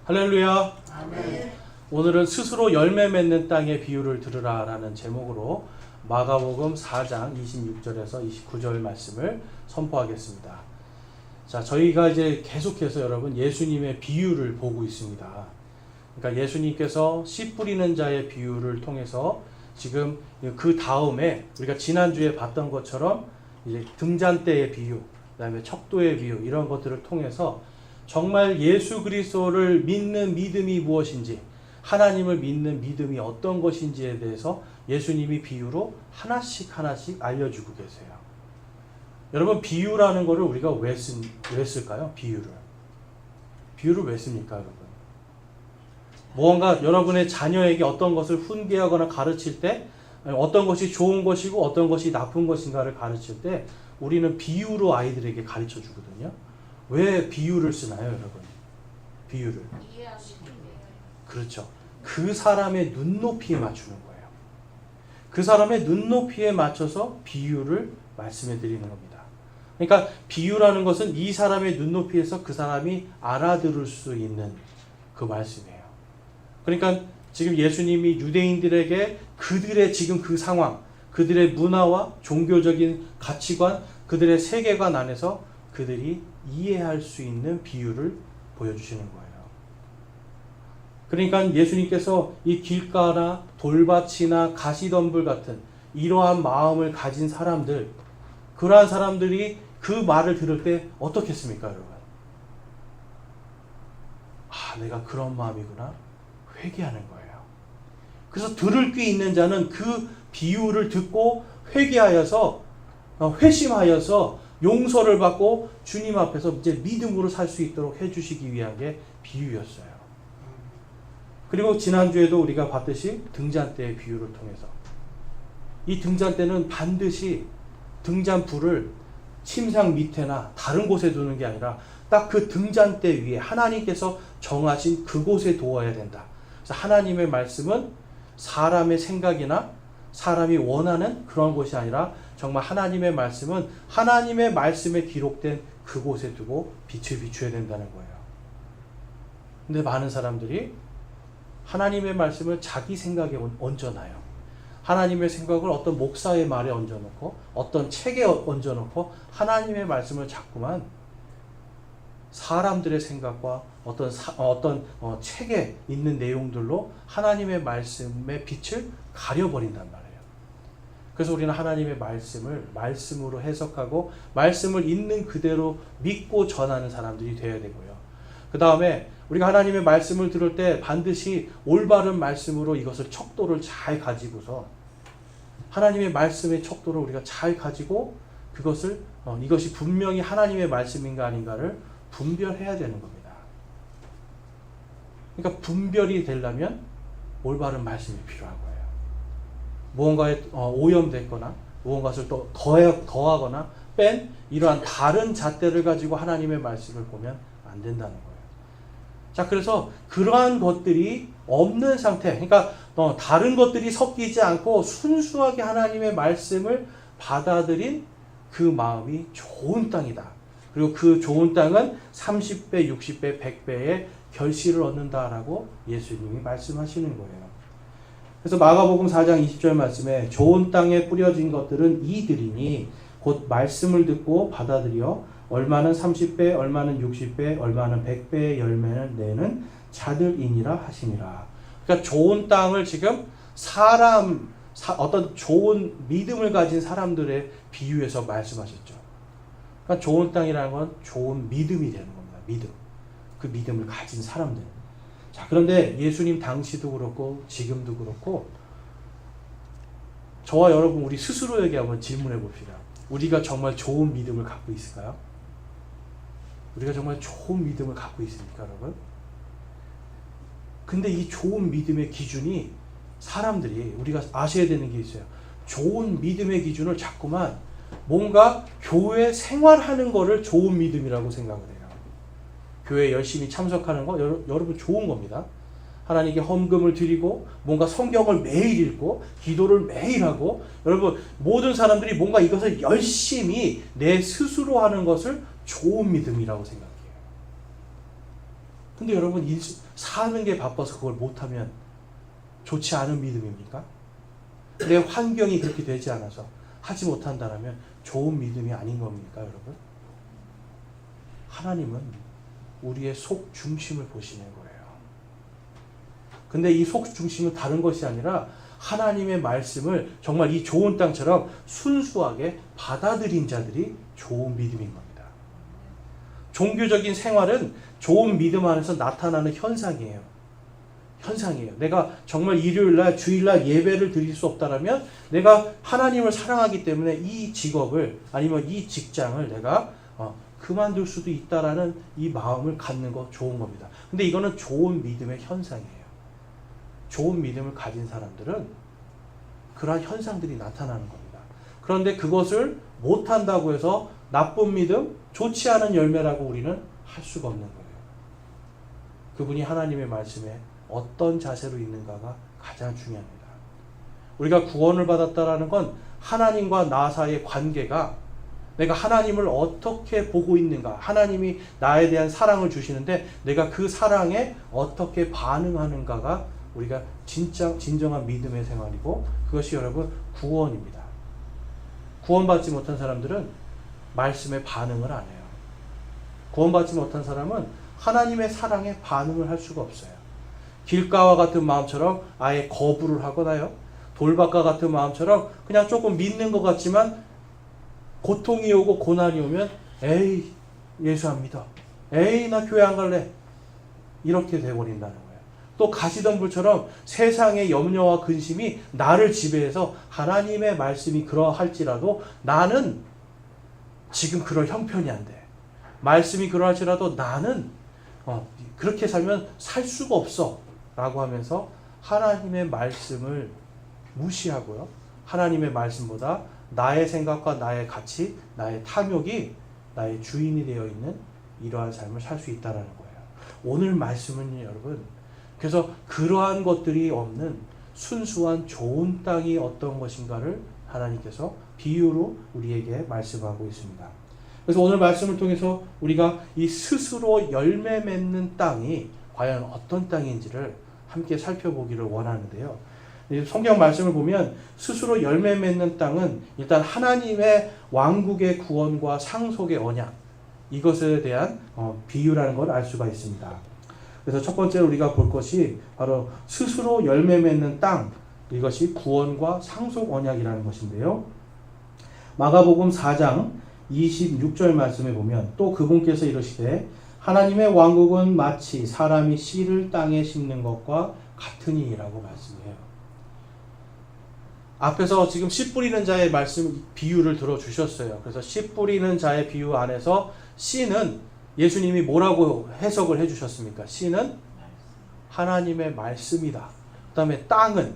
할렐루야. 아멘. 오늘은 스스로 열매 맺는 땅의 비유를 들으라 라는 제목으로 마가복음 4장 26절에서 29절 말씀을 선포하겠습니다. 자, 저희가 이제 계속해서 여러분 예수님의 비유를 보고 있습니다. 그러니까 예수님께서 씨 뿌리는 자의 비유를 통해서 지금 그 다음에 우리가 지난주에 봤던 것처럼 이제 등잔대의 비유, 그다음에 척도의 비유 이런 것들을 통해서 정말 예수 그리스도를 믿는 믿음이 무엇인지, 하나님을 믿는 믿음이 어떤 것인지에 대해서 예수님이 비유로 하나씩 알려주고 계세요. 여러분, 비유라는 것을 우리가 왜 쓸까요? 비유를 왜 씁니까, 여러분? 무언가 여러분의 자녀에게 어떤 것을 훈계하거나 가르칠 때, 어떤 것이 좋은 것이고 어떤 것이 나쁜 것인가를 가르칠 때 우리는 비유로 아이들에게 가르쳐 주거든요. 왜 비유를 쓰나요, 여러분? 비유를. 그렇죠. 그 사람의 눈높이에 맞추는 거예요. 그 사람의 눈높이에 맞춰서 비유를 말씀해 드리는 겁니다. 그러니까 비유라는 것은 이 사람의 눈높이에서 그 사람이 알아들을 수 있는 그 말씀이에요. 그러니까 지금 예수님이 유대인들에게 그들의 지금 그 상황, 그들의 문화와 종교적인 가치관, 그들의 세계관 안에서 그들이 이해할 수 있는 비유를 보여주시는 거예요. 그러니까 예수님께서 이 길가나 돌밭이나 가시덤불 같은 이러한 마음을 가진 사람들, 그러한 사람들이 그 말을 들을 때 어떻겠습니까, 여러분? 아, 내가 그런 마음이구나. 회개하는 거예요. 그래서 들을 귀 있는 자는 그 비유를 듣고 회개하여서 회심하여서 용서를 받고 주님 앞에서 이제 믿음으로 살 수 있도록 해주시기 위한 게 비유였어요. 그리고 지난주에도 우리가 봤듯이 등잔대의 비유를 통해서 이 등잔대는 반드시 등잔불을 침상 밑에나 다른 곳에 두는 게 아니라 딱 그 등잔대 위에 하나님께서 정하신 그곳에 두어야 된다. 그래서 하나님의 말씀은 사람의 생각이나 사람이 원하는 그런 것이 아니라 정말 하나님의 말씀은 하나님의 말씀에 기록된 그곳에 두고 빛을 비춰야 된다는 거예요. 근데 많은 사람들이 하나님의 말씀을 자기 생각에 얹어놔요. 하나님의 생각을 어떤 목사의 말에 얹어놓고 어떤 책에 얹어놓고 하나님의 말씀을 자꾸만 사람들의 생각과 어떤 책에 있는 내용들로 하나님의 말씀의 빛을 가려버린단 말이에요. 그래서 우리는 하나님의 말씀을 말씀으로 해석하고 말씀을 있는 그대로 믿고 전하는 사람들이 되어야 되고요. 그 다음에 우리가 하나님의 말씀을 들을 때 반드시 올바른 말씀으로 이것을 척도를 잘 가지고서 하나님의 말씀의 척도를 우리가 잘 가지고 그것을 이것이 분명히 하나님의 말씀인가 아닌가를 분별해야 되는 겁니다. 그러니까 분별이 되려면 올바른 말씀이 필요한 거예요. 무언가에 오염됐거나 무언가를 또 더하거나 뺀 이러한 다른 잣대를 가지고 하나님의 말씀을 보면 안 된다는 거예요. 자, 그래서 그러한 것들이 없는 상태, 그러니까 다른 것들이 섞이지 않고 순수하게 하나님의 말씀을 받아들인 그 마음이 좋은 땅이다. 그리고 그 좋은 땅은 30배, 60배, 100배의 결실을 얻는다라고 예수님이 말씀하시는 거예요. 그래서 마가복음 4장 20절 말씀에 좋은 땅에 뿌려진 것들은 이들이니 곧 말씀을 듣고 받아들여 얼마는 30배, 얼마는 60배, 얼마는 100배의 열매를 내는 자들이니라 하시니라. 그러니까 좋은 땅을 지금 어떤 좋은 믿음을 가진 사람들의 비유에서 말씀하셨죠. 그러니까 좋은 땅이라는 건 좋은 믿음이 되는 겁니다. 믿음. 그 믿음을 가진 사람들. 자, 그런데 예수님 당시도 그렇고 지금도 그렇고 저와 여러분 우리 스스로에게 한번 질문해 봅시다. 우리가 정말 좋은 믿음을 갖고 있을까요? 우리가 정말 좋은 믿음을 갖고 있습니까, 여러분? 근데 이 좋은 믿음의 기준이 사람들이 우리가 아셔야 되는 게 있어요. 좋은 믿음의 기준을 자꾸만 뭔가 교회 생활하는 거를 좋은 믿음이라고 생각을 해요. 교회 열심히 참석하는 거 여러분 좋은 겁니다. 하나님께 헌금을 드리고 뭔가 성경을 매일 읽고 기도를 매일 하고 여러분 모든 사람들이 뭔가 이것을 열심히 내 스스로 하는 것을 좋은 믿음이라고 생각해요. 근데 여러분 사는 게 바빠서 그걸 못하면 좋지 않은 믿음입니까? 내 환경이 그렇게 되지 않아서 하지 못한다면 좋은 믿음이 아닌 겁니까, 여러분? 하나님은 우리의 속 중심을 보시는 거예요. 근데 이 속 중심은 다른 것이 아니라 하나님의 말씀을 정말 이 좋은 땅처럼 순수하게 받아들인 자들이 좋은 믿음인 겁니다. 종교적인 생활은 좋은 믿음 안에서 나타나는 현상이에요. 내가 정말 일요일날, 주일날 예배를 드릴 수 없다면 내가 하나님을 사랑하기 때문에 이 직업을 아니면 이 직장을 내가 그만둘 수도 있다라는 이 마음을 갖는 거 좋은 겁니다. 근데 이거는 좋은 믿음의 현상이에요. 좋은 믿음을 가진 사람들은 그러한 현상들이 나타나는 겁니다. 그런데 그것을 못한다고 해서 나쁜 믿음, 좋지 않은 열매라고 우리는 할 수가 없는 거예요. 그분이 하나님의 말씀에 어떤 자세로 있는가가 가장 중요합니다. 우리가 구원을 받았다라는 건 하나님과 나 사이의 관계가 내가 하나님을 어떻게 보고 있는가, 하나님이 나에 대한 사랑을 주시는데 내가 그 사랑에 어떻게 반응하는가가 우리가 진정한 믿음의 생활이고, 그것이 여러분 구원입니다. 구원받지 못한 사람들은 말씀에 반응을 안 해요. 구원받지 못한 사람은 하나님의 사랑에 반응을 할 수가 없어요. 길가와 같은 마음처럼 아예 거부를 하거나요, 돌밭과 같은 마음처럼 그냥 조금 믿는 것 같지만 고통이 오고 고난이 오면 에이 예수 안 믿어, 에이 나 교회 안 갈래, 이렇게 돼버린다는 거예요. 또 가시덤불처럼 세상의 염려와 근심이 나를 지배해서 하나님의 말씀이 그러할지라도 나는 지금 그럴 형편이 안 돼, 말씀이 그러할지라도 나는 그렇게 살면 살 수가 없어 라고 하면서 하나님의 말씀을 무시하고요, 하나님의 말씀보다 나의 생각과 나의 가치, 나의 탐욕이 나의 주인이 되어 있는 이러한 삶을 살 수 있다는 거예요. 오늘 말씀은 여러분, 그래서 그러한 것들이 없는 순수한 좋은 땅이 어떤 것인가를 하나님께서 비유로 우리에게 말씀하고 있습니다. 그래서 오늘 말씀을 통해서 우리가 이 스스로 열매 맺는 땅이 과연 어떤 땅인지를 함께 살펴보기를 원하는데요. 성경 말씀을 보면 스스로 열매 맺는 땅은 일단 하나님의 왕국의 구원과 상속의 언약, 이것에 대한 비유라는 걸 알 수가 있습니다. 그래서 첫 번째로 우리가 볼 것이 바로 스스로 열매 맺는 땅, 이것이 구원과 상속 언약이라는 것인데요. 마가복음 4장 26절 말씀에 보면 또 그분께서 이르시되 하나님의 왕국은 마치 사람이 씨를 땅에 심는 것과 같으니라고 말씀해요. 앞에서 지금 씨 뿌리는 자의 말씀 비유를 들어주셨어요. 그래서 씨 뿌리는 자의 비유 안에서 씨는 예수님이 뭐라고 해석을 해주셨습니까? 씨는 하나님의 말씀이다. 그 다음에 땅은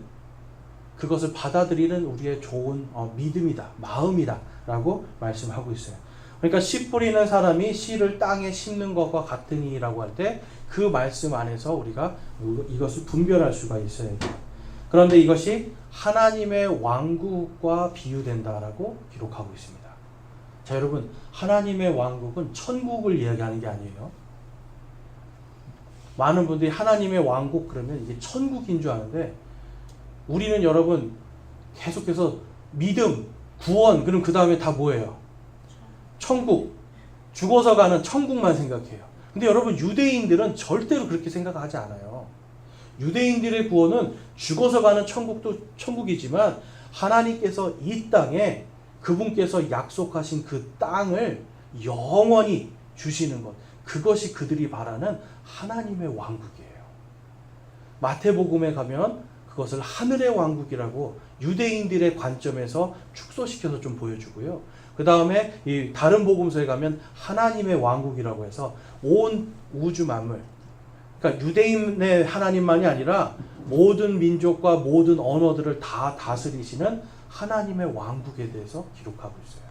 그것을 받아들이는 우리의 좋은 믿음이다, 마음이다 라고 말씀하고 있어요. 그러니까 씨 뿌리는 사람이 씨를 땅에 심는 것과 같으니 라고 할 때 그 말씀 안에서 우리가 이것을 분별할 수가 있어야 돼요. 그런데 이것이 하나님의 왕국과 비유된다라고 기록하고 있습니다. 자, 여러분, 하나님의 왕국은 천국을 이야기하는 게 아니에요. 많은 분들이 하나님의 왕국 그러면 이게 천국인 줄 아는데, 우리는 여러분 계속해서 믿음, 구원, 그럼 그 다음에 다 뭐예요? 천국, 죽어서 가는 천국만 생각해요. 근데 여러분, 유대인들은 절대로 그렇게 생각하지 않아요. 유대인들의 구원은 죽어서 가는 천국도 천국이지만 하나님께서 이 땅에 그분께서 약속하신 그 땅을 영원히 주시는 것, 그것이 그들이 바라는 하나님의 왕국이에요. 마태복음에 가면 그것을 하늘의 왕국이라고 유대인들의 관점에서 축소시켜서 좀 보여주고요. 그 다음에 이 다른 복음서에 가면 하나님의 왕국이라고 해서 온 우주 만물, 그러니까 유대인의 하나님만이 아니라 모든 민족과 모든 언어들을 다 다스리시는 하나님의 왕국에 대해서 기록하고 있어요.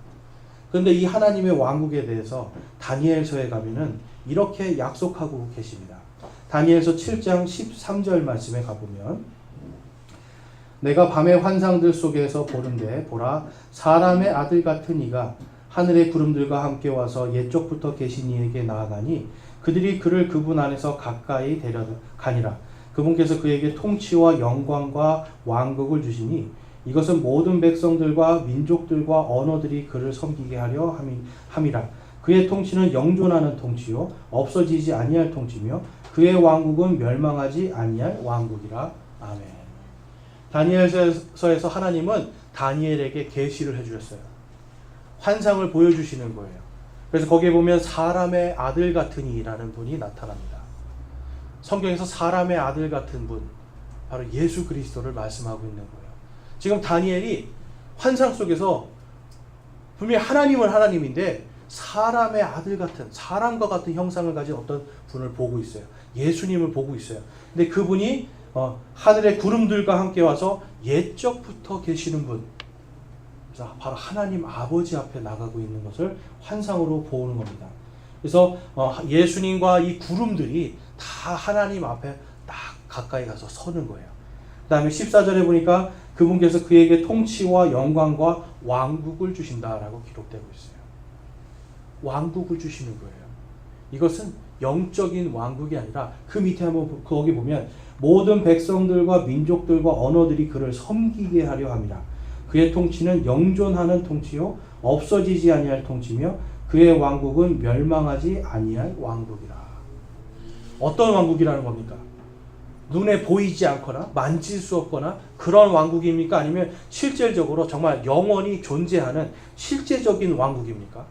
그런데 이 하나님의 왕국에 대해서 다니엘서에 가면은 이렇게 약속하고 계십니다. 다니엘서 7장 13절 말씀에 가보면 내가 밤의 환상들 속에서 보는데 보라, 사람의 아들 같은 이가 하늘의 구름들과 함께 와서 옛적부터 계신 이에게 나아가니 그들이 그를 그분 안에서 가까이 데려가니라. 그분께서 그에게 통치와 영광과 왕국을 주시니 이것은 모든 백성들과 민족들과 언어들이 그를 섬기게 하려 함이라. 그의 통치는 영존하는 통치요 없어지지 아니할 통치며 그의 왕국은 멸망하지 아니할 왕국이라. 아멘. 다니엘서에서 하나님은 다니엘에게 계시를 해주셨어요. 환상을 보여주시는 거예요. 그래서 거기에 보면 사람의 아들 같은 이라는 분이 나타납니다. 성경에서 사람의 아들 같은 분, 바로 예수 그리스도를 말씀하고 있는 거예요. 지금 다니엘이 환상 속에서 분명히 하나님은 하나님인데 사람의 아들 같은, 사람과 같은 형상을 가진 어떤 분을 보고 있어요. 예수님을 보고 있어요. 근데 그분이 하늘의 구름들과 함께 와서 옛적부터 계시는 분, 그래서 바로 하나님 아버지 앞에 나가고 있는 것을 환상으로 보는 겁니다. 그래서 예수님과 이 구름들이 다 하나님 앞에 딱 가까이 가서 서는 거예요. 그 다음에 14절에 보니까 그분께서 그에게 통치와 영광과 왕국을 주신다라고 기록되고 있어요. 왕국을 주시는 거예요. 이것은 영적인 왕국이 아니라 그 밑에 한번 거기 보면 모든 백성들과 민족들과 언어들이 그를 섬기게 하려 함이라. 그의 통치는 영존하는 통치요 없어지지 아니할 통치며 그의 왕국은 멸망하지 아니할 왕국이라. 어떤 왕국이라는 겁니까? 눈에 보이지 않거나 만질 수 없거나 그런 왕국입니까? 아니면 실질적으로 정말 영원히 존재하는 실제적인 왕국입니까?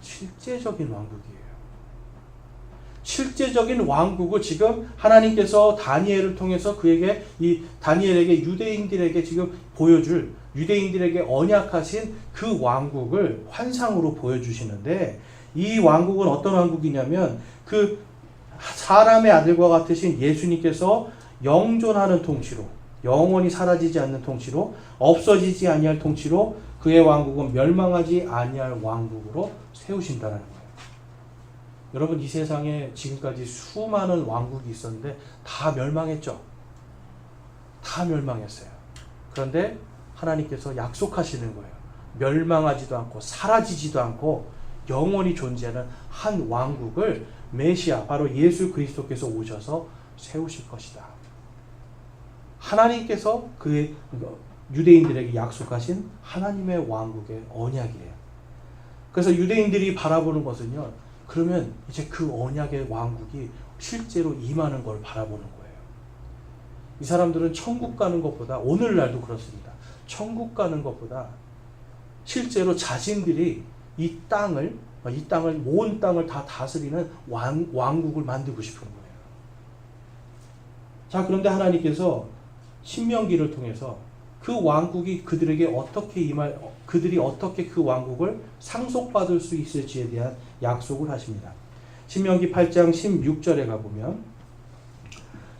실제적인 왕국이에요. 실제적인 왕국을 지금 하나님께서 다니엘을 통해서 그에게 이 다니엘에게 유대인들에게 지금 보여줄 유대인들에게 언약하신 그 왕국을 환상으로 보여주시는데 이 왕국은 어떤 왕국이냐면 그 사람의 아들과 같으신 예수님께서 영존하는 통치로 영원히 사라지지 않는 통치로 없어지지 아니할 통치로 그의 왕국은 멸망하지 아니할 왕국으로 세우신다는 거예요. 여러분 이 세상에 지금까지 수많은 왕국이 있었는데 다 멸망했죠. 다 멸망했어요. 그런데 하나님께서 약속하시는 거예요. 멸망하지도 않고 사라지지도 않고 영원히 존재하는 한 왕국을 메시아 바로 예수 그리스도께서 오셔서 세우실 것이다. 하나님께서 그 유대인들에게 약속하신 하나님의 왕국의 언약이에요. 그래서 유대인들이 바라보는 것은요. 그러면 이제 그 언약의 왕국이 실제로 임하는 걸 바라보는 거예요. 이 사람들은 천국 가는 것보다 오늘날도 그렇습니다. 천국 가는 것보다 실제로 자신들이 이 땅을 모은 땅을 다 다스리는 왕국을 만들고 싶은 거예요. 자, 그런데 하나님께서 신명기를 통해서 그 왕국이 그들에게 어떻게 그들이 어떻게 그 왕국을 상속받을 수 있을지에 대한 약속을 하십니다. 신명기 8장 16절에 가보면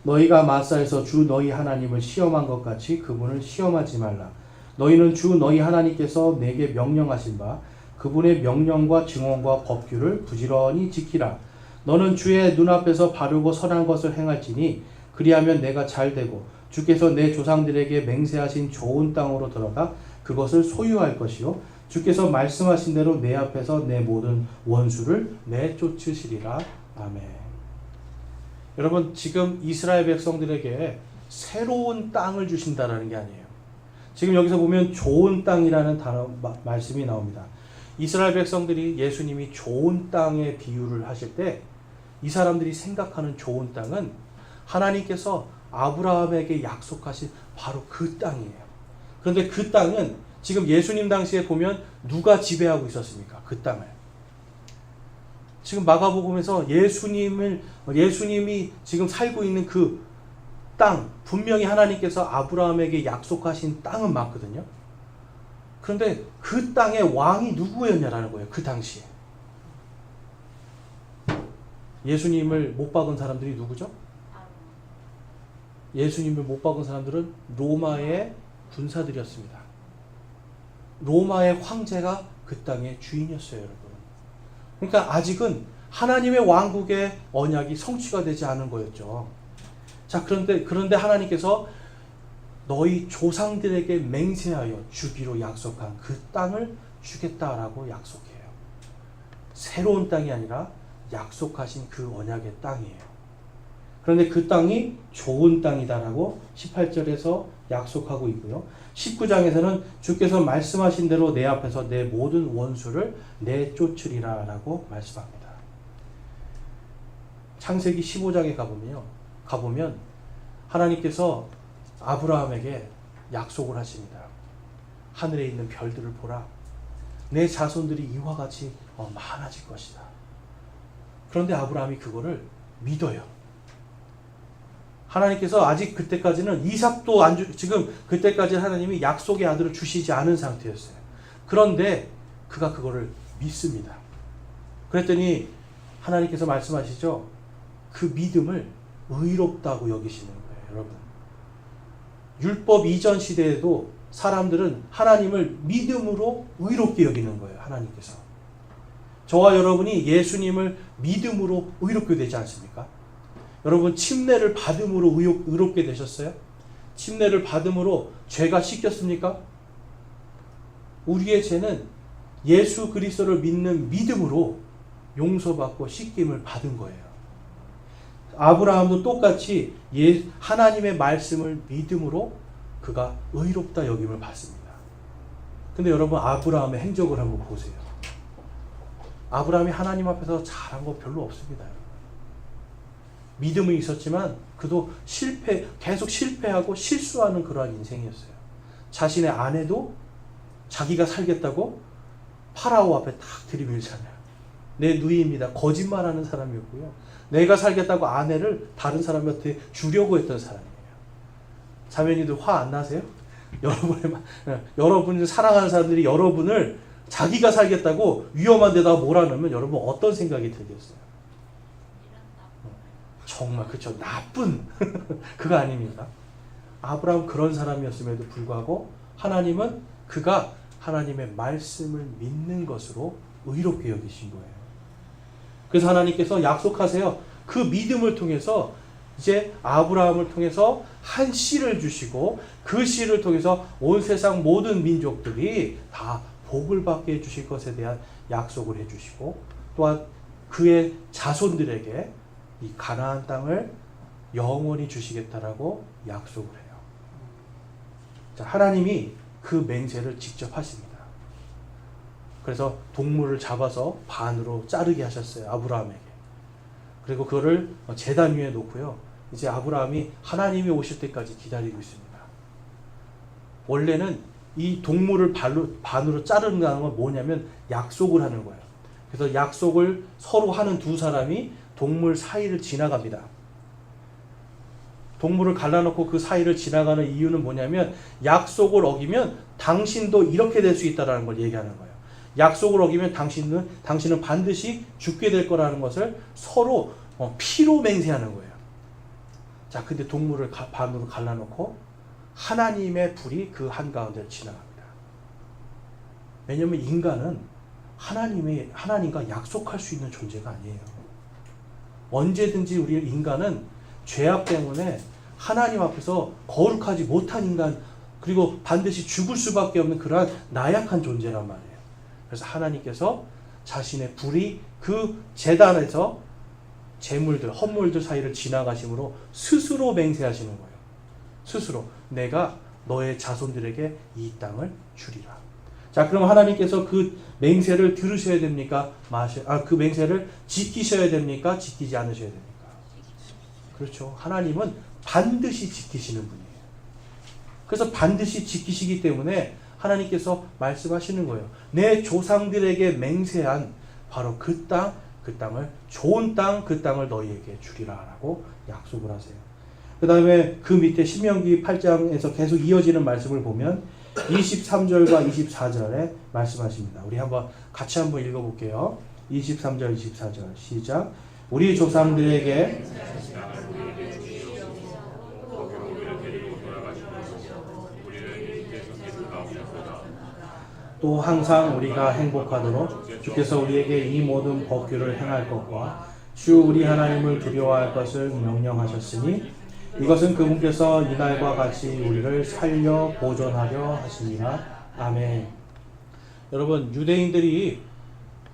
너희가 마사에서 주 너희 하나님을 시험한 것 같이 그분을 시험하지 말라. 너희는 주 너희 하나님께서 내게 명령하신 바 그분의 명령과 증언과 법규를 부지런히 지키라. 너는 주의 눈앞에서 바르고 선한 것을 행할지니 그리하면 내가 잘되고 주께서 내 조상들에게 맹세하신 좋은 땅으로 들어가 그것을 소유할 것이요 주께서 말씀하신 대로 내 앞에서 내 모든 원수를 내쫓으시리라. 아멘. 여러분 지금 이스라엘 백성들에게 새로운 땅을 주신다라는 게 아니에요. 지금 여기서 보면 좋은 땅이라는 단어 말씀이 나옵니다. 이스라엘 백성들이 예수님이 좋은 땅의 비유를 하실 때 이 사람들이 생각하는 좋은 땅은 하나님께서 아브라함에게 약속하신 바로 그 땅이에요. 그런데 그 땅은 지금 예수님 당시에 보면 누가 지배하고 있었습니까? 그 땅을. 지금 마가복음에서 예수님이 지금 살고 있는 그 땅, 분명히 하나님께서 아브라함에게 약속하신 땅은 맞거든요. 그런데 그 땅의 왕이 누구였냐라는 거예요. 그 당시에. 예수님을 못 박은 사람들이 누구죠? 예수님을 못 박은 사람들은 로마의 군사들이었습니다. 로마의 황제가 그 땅의 주인이었어요, 여러분. 그러니까 아직은 하나님의 왕국의 언약이 성취가 되지 않은 거였죠. 자, 그런데 하나님께서 너희 조상들에게 맹세하여 주기로 약속한 그 땅을 주겠다라고 약속해요. 새로운 땅이 아니라 약속하신 그 언약의 땅이에요. 그런데 그 땅이 좋은 땅이다라고 18절에서 약속하고 있고요. 19장에서는 주께서 말씀하신 대로 내 앞에서 내 모든 원수를 내쫓으리라 라고 말씀합니다. 창세기 15장에 가보면 하나님께서 아브라함에게 약속을 하십니다. 하늘에 있는 별들을 보라. 내 자손들이 이와 같이 많아질 것이다. 그런데 아브라함이 그거를 믿어요. 하나님께서 아직 그때까지는 이삭도 지금 그때까지 하나님이 약속의 아들을 주시지 않은 상태였어요. 그런데 그가 그거를 믿습니다. 그랬더니 하나님께서 말씀하시죠. 그 믿음을 의롭다고 여기시는 거예요, 여러분. 율법 이전 시대에도 사람들은 하나님을 믿음으로 의롭게 여기는 거예요, 하나님께서. 저와 여러분이 예수님을 믿음으로 의롭게 되지 않습니까? 여러분 침례를 받음으로 의롭게 되셨어요? 침례를 받음으로 죄가 씻겼습니까? 우리의 죄는 예수 그리스도를 믿는 믿음으로 용서받고 씻김을 받은 거예요. 아브라함도 똑같이 하나님의 말씀을 믿음으로 그가 의롭다 여김을 받습니다. 근데 여러분 아브라함의 행적을 한번 보세요. 아브라함이 하나님 앞에서 잘한 거 별로 없습니다. 믿음은 있었지만 그도 계속 실패하고 실수하는 그러한 인생이었어요. 자신의 아내도 자기가 살겠다고 파라오 앞에 탁 들이밀잖아요. 내 누이입니다. 거짓말하는 사람이었고요. 내가 살겠다고 아내를 다른 사람한테 주려고 했던 사람이에요. 자매님들 화 안 나세요? 여러분을 사랑하는 사람들이 여러분을 자기가 살겠다고 위험한 데다가 몰아넣으면 여러분 어떤 생각이 들겠어요? 정말 그렇죠. 나쁜 그거 아닙니까? 아브라함 그런 사람이었음에도 불구하고 하나님은 그가 하나님의 말씀을 믿는 것으로 의롭게 여기신 거예요. 그래서 하나님께서 약속하세요. 그 믿음을 통해서 이제 아브라함을 통해서 한 씨를 주시고 그 씨를 통해서 온 세상 모든 민족들이 다 복을 받게 해주실 것에 대한 약속을 해주시고 또한 그의 자손들에게 이 가나안 땅을 영원히 주시겠다라고 약속을 해요. 자, 하나님이 그 맹세를 직접 하십니다. 그래서 동물을 잡아서 반으로 자르게 하셨어요. 아브라함에게. 그리고 그거를 제단 위에 놓고요. 이제 아브라함이 하나님이 오실 때까지 기다리고 있습니다. 원래는 이 동물을 반으로 자른다는 건 뭐냐면 약속을 하는 거예요. 그래서 약속을 서로 하는 두 사람이 동물 사이를 지나갑니다. 동물을 갈라놓고 그 사이를 지나가는 이유는 뭐냐면 약속을 어기면 당신도 이렇게 될 수 있다는 걸 얘기하는 거예요. 약속을 어기면 당신은 반드시 죽게 될 거라는 것을 서로 피로 맹세하는 거예요. 자, 근데 동물을 반으로 갈라놓고 하나님의 불이 그 한가운데를 지나갑니다. 왜냐하면 인간은 하나님과 약속할 수 있는 존재가 아니에요. 언제든지 우리 인간은 죄악 때문에 하나님 앞에서 거룩하지 못한 인간, 그리고 반드시 죽을 수밖에 없는 그러한 나약한 존재란 말이에요. 그래서 하나님께서 자신의 불이 그 제단에서 헌물들 사이를 지나가심으로 스스로 맹세하시는 거예요. 스스로 내가 너의 자손들에게 이 땅을 주리라. 자, 그럼 하나님께서 그 맹세를 들으셔야 됩니까? 그 맹세를 지키셔야 됩니까? 지키지 않으셔야 됩니까? 그렇죠. 하나님은 반드시 지키시는 분이에요. 그래서 반드시 지키시기 때문에 하나님께서 말씀하시는 거예요. 내 조상들에게 맹세한 바로 그 땅을 좋은 땅, 그 땅을 너희에게 주리라 라고 약속을 하세요. 그 다음에 그 밑에 신명기 8장에서 계속 이어지는 말씀을 보면 23절과 24절에 말씀하십니다. 우리 같이 한번 읽어볼게요. 23절, 24절 시작. 우리 조상들에게 또 항상 우리가 행복하도록 주께서 우리에게 이 모든 법규를 행할 것과 주 우리 하나님을 두려워할 것을 명령하셨으니 이것은 그분께서 이날과 같이 우리를 살려 보존하려 하시니라. 아멘. 여러분, 유대인들이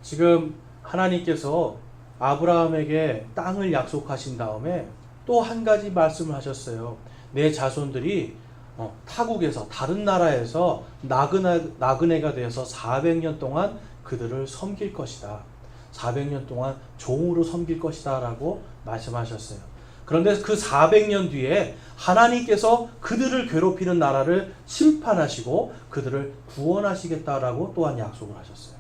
지금 하나님께서 아브라함에게 땅을 약속하신 다음에 또 한 가지 말씀을 하셨어요. 내 자손들이 타국에서 다른 나라에서 나그네가 되어서 400년 동안 그들을 섬길 것이다. 400년 동안 종으로 섬길 것이다 라고 말씀하셨어요. 그런데 그 400년 뒤에 하나님께서 그들을 괴롭히는 나라를 심판하시고 그들을 구원하시겠다라고 또한 약속을 하셨어요.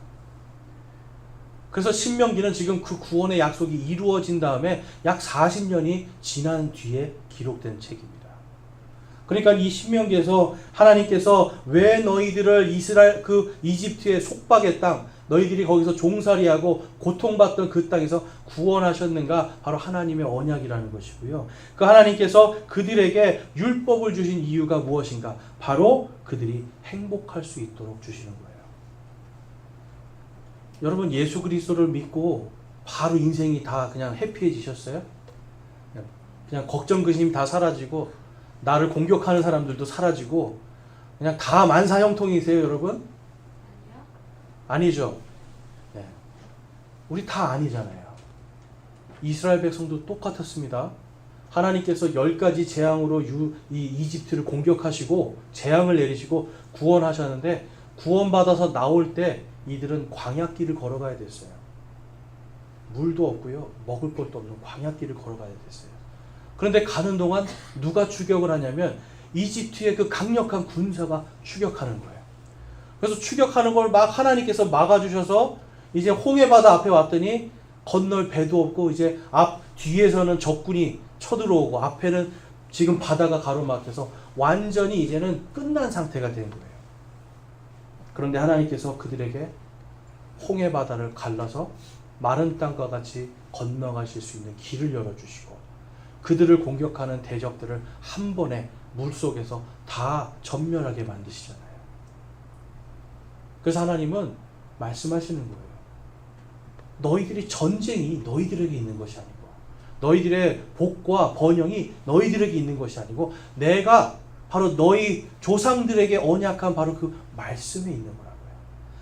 그래서 신명기는 지금 그 구원의 약속이 이루어진 다음에 약 40년이 지난 뒤에 기록된 책입니다. 그러니까 이 신명기에서 하나님께서 왜 너희들을 이집트의 속박의 땅, 너희들이 거기서 종살이하고 고통받던 그 땅에서 구원하셨는가? 바로 하나님의 언약이라는 것이고요. 그 하나님께서 그들에게 율법을 주신 이유가 무엇인가? 바로 그들이 행복할 수 있도록 주시는 거예요. 여러분, 예수 그리스도를 믿고 바로 인생이 다 그냥 해피해지셨어요? 그냥 걱정 근심 다 사라지고 나를 공격하는 사람들도 사라지고 그냥 다 만사형통이세요, 여러분? 아니죠. 네. 우리 다 아니잖아요. 이스라엘 백성도 똑같았습니다. 하나님께서 10가지 재앙으로 이 이집트를 공격하시고 재앙을 내리시고 구원하셨는데 구원받아서 나올 때 이들은 광야길을 걸어가야 됐어요. 물도 없고요. 먹을 것도 없는 광야길을 걸어가야 됐어요. 그런데 가는 동안 누가 추격을 하냐면 이집트의 그 강력한 군사가 추격하는 거예요. 그래서 추격하는 걸 막 하나님께서 막아주셔서 이제 홍해바다 앞에 왔더니 건널 배도 없고 이제 뒤에서는 적군이 쳐들어오고 앞에는 지금 바다가 가로막혀서 완전히 이제는 끝난 상태가 된 거예요. 그런데 하나님께서 그들에게 홍해바다를 갈라서 마른 땅과 같이 건너가실 수 있는 길을 열어주시고 그들을 공격하는 대적들을 한 번에 물속에서 다 전멸하게 만드시잖아요. 그래서 하나님은 말씀하시는 거예요. 너희들이 전쟁이 너희들에게 있는 것이 아니고 너희들의 복과 번영이 너희들에게 있는 것이 아니고 내가 바로 너희 조상들에게 언약한 바로 그 말씀에 있는 거라고요.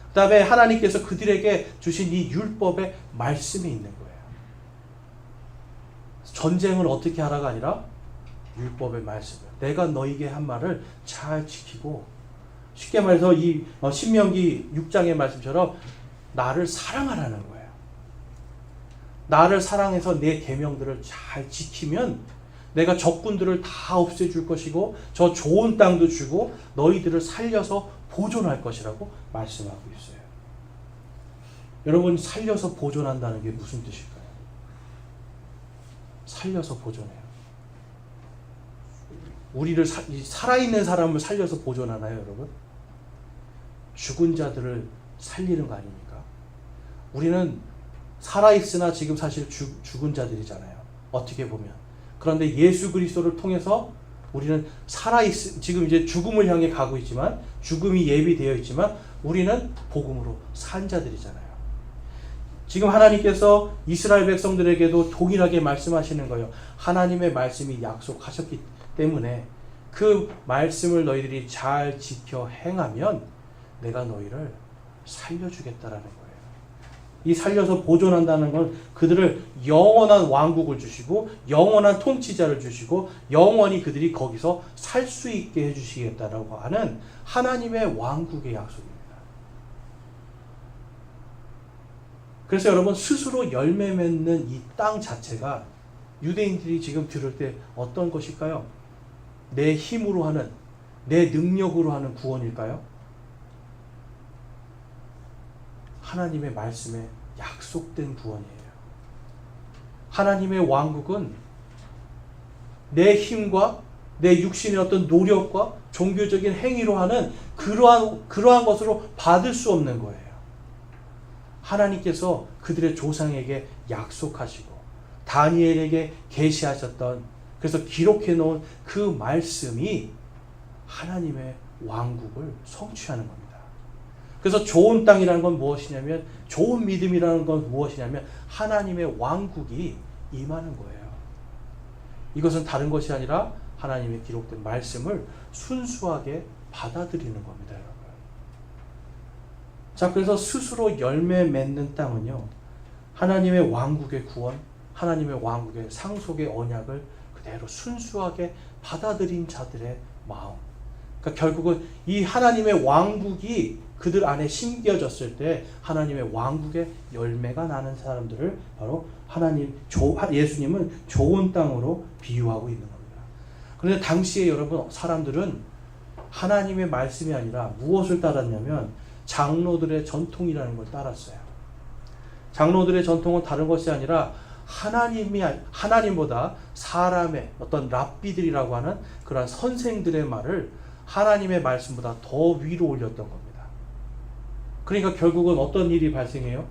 그 다음에 하나님께서 그들에게 주신 이 율법의 말씀에 있는 거예요. 전쟁을 어떻게 하라가 아니라 율법의 말씀이에요. 내가 너희에게 한 말을 잘 지키고 쉽게 말해서 이 신명기 6장의 말씀처럼 나를 사랑하라는 거예요. 나를 사랑해서 내 계명들을 잘 지키면 내가 적군들을 다 없애줄 것이고 저 좋은 땅도 주고 너희들을 살려서 보존할 것이라고 말씀하고 있어요. 여러분, 살려서 보존한다는 게 무슨 뜻일까요? 살려서 보존해요. 우리를 살아있는 사람을 살려서 보존하나요, 여러분? 죽은 자들을 살리는 거 아닙니까? 우리는 살아있으나 지금 사실 죽은 자들이잖아요. 어떻게 보면. 그런데 예수 그리스도를 통해서 우리는 지금 이제 죽음을 향해 가고 있지만, 죽음이 예비되어 있지만, 우리는 복음으로 산 자들이잖아요. 지금 하나님께서 이스라엘 백성들에게도 동일하게 말씀하시는 거예요. 하나님의 말씀이 약속하셨기 때문에 그 말씀을 너희들이 잘 지켜 행하면 내가 너희를 살려주겠다라는 거예요. 이 살려서 보존한다는 건 그들을 영원한 왕국을 주시고 영원한 통치자를 주시고 영원히 그들이 거기서 살 수 있게 해주시겠다라고 하는 하나님의 왕국의 약속입니다. 그래서 여러분, 스스로 열매 맺는 이 땅 자체가 유대인들이 지금 들을 때 어떤 것일까요? 내 힘으로 하는, 내 능력으로 하는 구원일까요? 하나님의 말씀에 약속된 구원이에요. 하나님의 왕국은 내 힘과 내 육신의 어떤 노력과 종교적인 행위로 하는 그러한 것으로 받을 수 없는 거예요. 하나님께서 그들의 조상에게 약속하시고 다니엘에게 계시하셨던, 그래서 기록해 놓은 그 말씀이 하나님의 왕국을 성취하는 겁니다. 그래서 좋은 땅이라는 건 무엇이냐면, 좋은 믿음이라는 건 무엇이냐면 하나님의 왕국이 임하는 거예요. 이것은 다른 것이 아니라 하나님의 기록된 말씀을 순수하게 받아들이는 겁니다, 여러분. 자, 그래서 스스로 열매 맺는 땅은요, 하나님의 왕국의 구원, 하나님의 왕국의 상속의 언약을 그대로 순수하게 받아들인 자들의 마음. 그러니까 결국은 이 하나님의 왕국이 그들 안에 심겨졌을 때 하나님의 왕국의 열매가 나는 사람들을 바로 예수님은 좋은 땅으로 비유하고 있는 겁니다. 그런데 당시에 여러분 사람들은 하나님의 말씀이 아니라 무엇을 따랐냐면 장로들의 전통이라는 걸 따랐어요. 장로들의 전통은 다른 것이 아니라 하나님보다 사람의 어떤 랍비들이라고 하는 그런 선생들의 말을 하나님의 말씀보다 더 위로 올렸던 겁니다. 그러니까 결국은 어떤 일이 발생해요?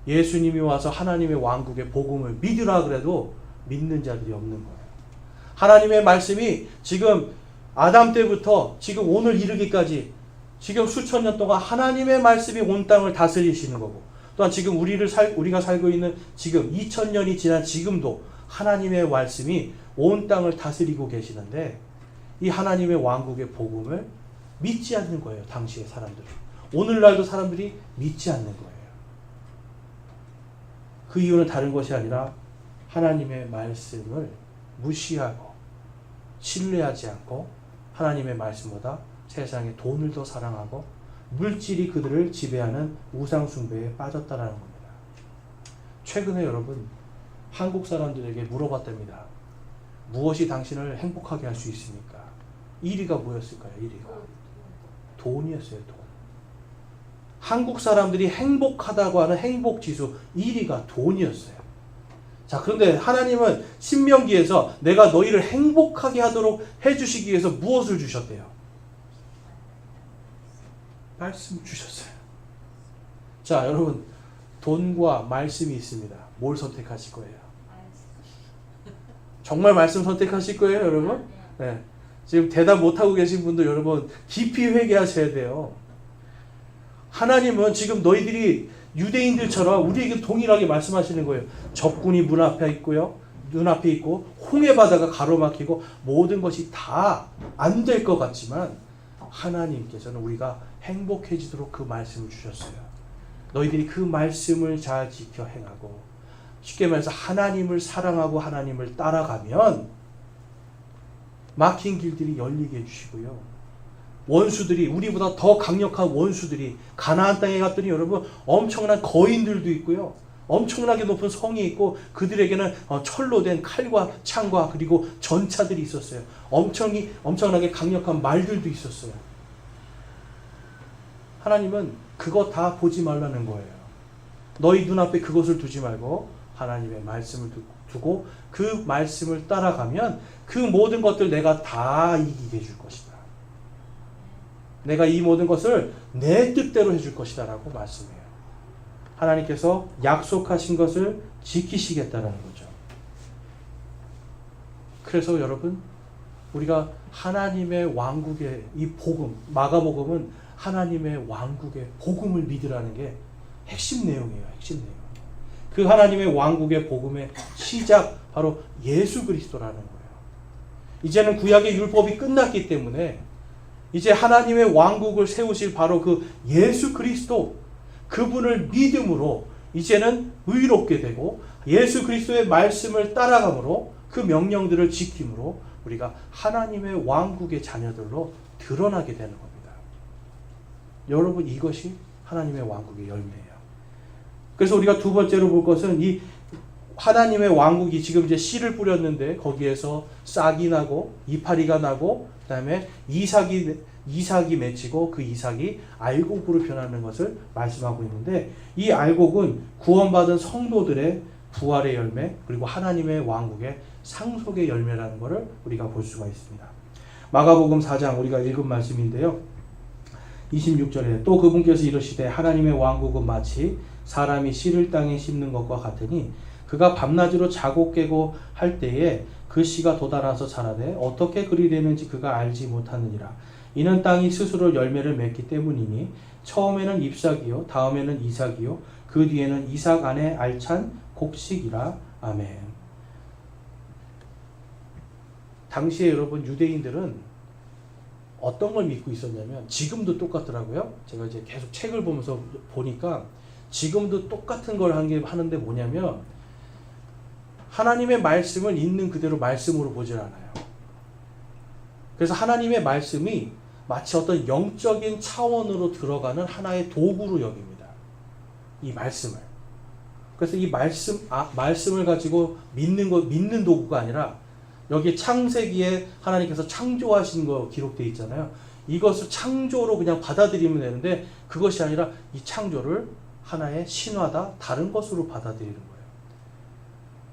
예수님이 와서 하나님의 왕국의 복음을 믿으라 그래도 믿는 자들이 없는 거예요. 하나님의 말씀이 지금 아담 때부터 지금 오늘 이르기까지 지금 수천 년 동안 하나님의 말씀이 온 땅을 다스리시는 거고, 또한 지금 우리가 살고 있는 지금 2000년이 지난 지금도 하나님의 말씀이 온 땅을 다스리고 계시는데 이 하나님의 왕국의 복음을 믿지 않는 거예요. 당시의 사람들은. 오늘날도 사람들이 믿지 않는 거예요. 그 이유는 다른 것이 아니라 하나님의 말씀을 무시하고 신뢰하지 않고 하나님의 말씀보다 세상의 돈을 더 사랑하고 물질이 그들을 지배하는 우상 숭배에 빠졌다라는 겁니다. 최근에 여러분 한국 사람들에게 물어봤답니다. 무엇이 당신을 행복하게 할 수 있습니까? 1위가 뭐였을까요? 1위가 돈이었어요. 돈. 한국 사람들이 행복하다고 하는 행복지수 1위가 돈이었어요. 자, 그런데 하나님은 신명기에서 내가 너희를 행복하게 하도록 해주시기 위해서 무엇을 주셨대요? 말씀 주셨어요. 자, 여러분 돈과 말씀이 있습니다. 뭘 선택하실 거예요? 정말 말씀 선택하실 거예요, 여러분? 네. 지금 대답 못하고 계신 분도 여러분 깊이 회개하셔야 돼요. 하나님은 지금 너희들이 유대인들처럼 우리에게 동일하게 말씀하시는 거예요. 적군이 문 앞에 있고요. 눈앞에 있고 홍해 바다가 가로막히고 모든 것이 다 안 될 것 같지만 하나님께서는 우리가 행복해지도록 그 말씀을 주셨어요. 너희들이 그 말씀을 잘 지켜 행하고 쉽게 말해서 하나님을 사랑하고 하나님을 따라가면 막힌 길들이 열리게 해주시고요. 원수들이 우리보다 더 강력한 원수들이 가나안 땅에 갔더니 여러분 엄청난 거인들도 있고요. 엄청나게 높은 성이 있고 그들에게는 철로 된 칼과 창과 그리고 전차들이 있었어요. 엄청나게 강력한 말들도 있었어요. 하나님은 그거 다 보지 말라는 거예요. 너희 눈앞에 그것을 두지 말고 하나님의 말씀을 두고 그 말씀을 따라가면 그 모든 것들 내가 다 이기게 해줄 것이다. 내가 이 모든 것을 내 뜻대로 해줄 것이다 라고 말씀해요. 하나님께서 약속하신 것을 지키시겠다는 거죠. 그래서 여러분 우리가 하나님의 왕국의 이 복음, 마가복음은 하나님의 왕국의 복음을 믿으라는 게 핵심 내용이에요. 핵심 내용. 그 하나님의 왕국의 복음의 시작 바로 예수 그리스도라는 거예요. 이제는 구약의 율법이 끝났기 때문에 이제 하나님의 왕국을 세우실 바로 그 예수 그리스도 그분을 믿음으로 이제는 의롭게 되고 예수 그리스도의 말씀을 따라감으로 그 명령들을 지킴으로 우리가 하나님의 왕국의 자녀들로 드러나게 되는 겁니다. 여러분 이것이 하나님의 왕국의 열매예요. 그래서 우리가 두 번째로 볼 것은 이 하나님의 왕국이 지금 이제 씨를 뿌렸는데 거기에서 싹이 나고 이파리가 나고 그다음에 이삭이 맺히고 그 이삭이 알곡으로 변하는 것을 말씀하고 있는데 이 알곡은 구원받은 성도들의 부활의 열매 그리고 하나님의 왕국의 상속의 열매라는 것을 우리가 볼 수가 있습니다. 마가복음 4장 우리가 읽은 말씀인데요. 26절에 또 그분께서 이르시되 하나님의 왕국은 마치 사람이 씨를 땅에 심는 것과 같으니 그가 밤낮으로 자고 깨고 할 때에 그 씨가 돋아나서 자라되 어떻게 그리 되는지 그가 알지 못하느니라. 이는 땅이 스스로 열매를 맺기 때문이니 처음에는 잎사귀요 다음에는 이삭이요 그 뒤에는 이삭 안에 알찬 곡식이라. 아멘. 당시에 여러분 유대인들은 어떤 걸 믿고 있었냐면 지금도 똑같더라고요. 제가 이제 계속 책을 보면서 보니까 지금도 똑같은 걸 하는데 뭐냐면 하나님의 말씀을 있는 그대로 말씀으로 보질 않아요. 그래서 하나님의 말씀이 마치 어떤 영적인 차원으로 들어가는 하나의 도구로 여깁니다. 이 말씀을. 그래서 이 말씀을 가지고 믿는 도구가 아니라 여기 창세기에 하나님께서 창조하신 거 기록되어 있잖아요. 이것을 창조로 그냥 받아들이면 되는데 그것이 아니라 이 창조를 하나의 신화다, 다른 것으로 받아들이는 거예요.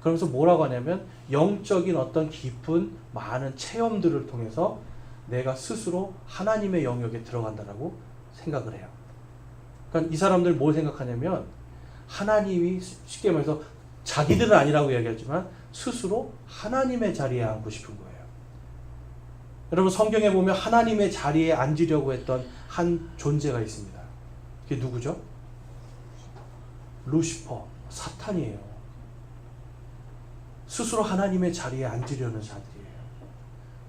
그러면서 뭐라고 하냐면 영적인 어떤 깊은 많은 체험들을 통해서 내가 스스로 하나님의 영역에 들어간다라고 생각을 해요. 그러니까 이 사람들 뭘 생각하냐면 하나님이 쉽게 말해서 자기들은 아니라고 이야기하지만 스스로 하나님의 자리에 앉고 싶은 거예요. 여러분 성경에 보면 하나님의 자리에 앉으려고 했던 한 존재가 있습니다. 그게 누구죠? 루시퍼, 사탄이에요. 스스로 하나님의 자리에 앉으려는 자들이에요.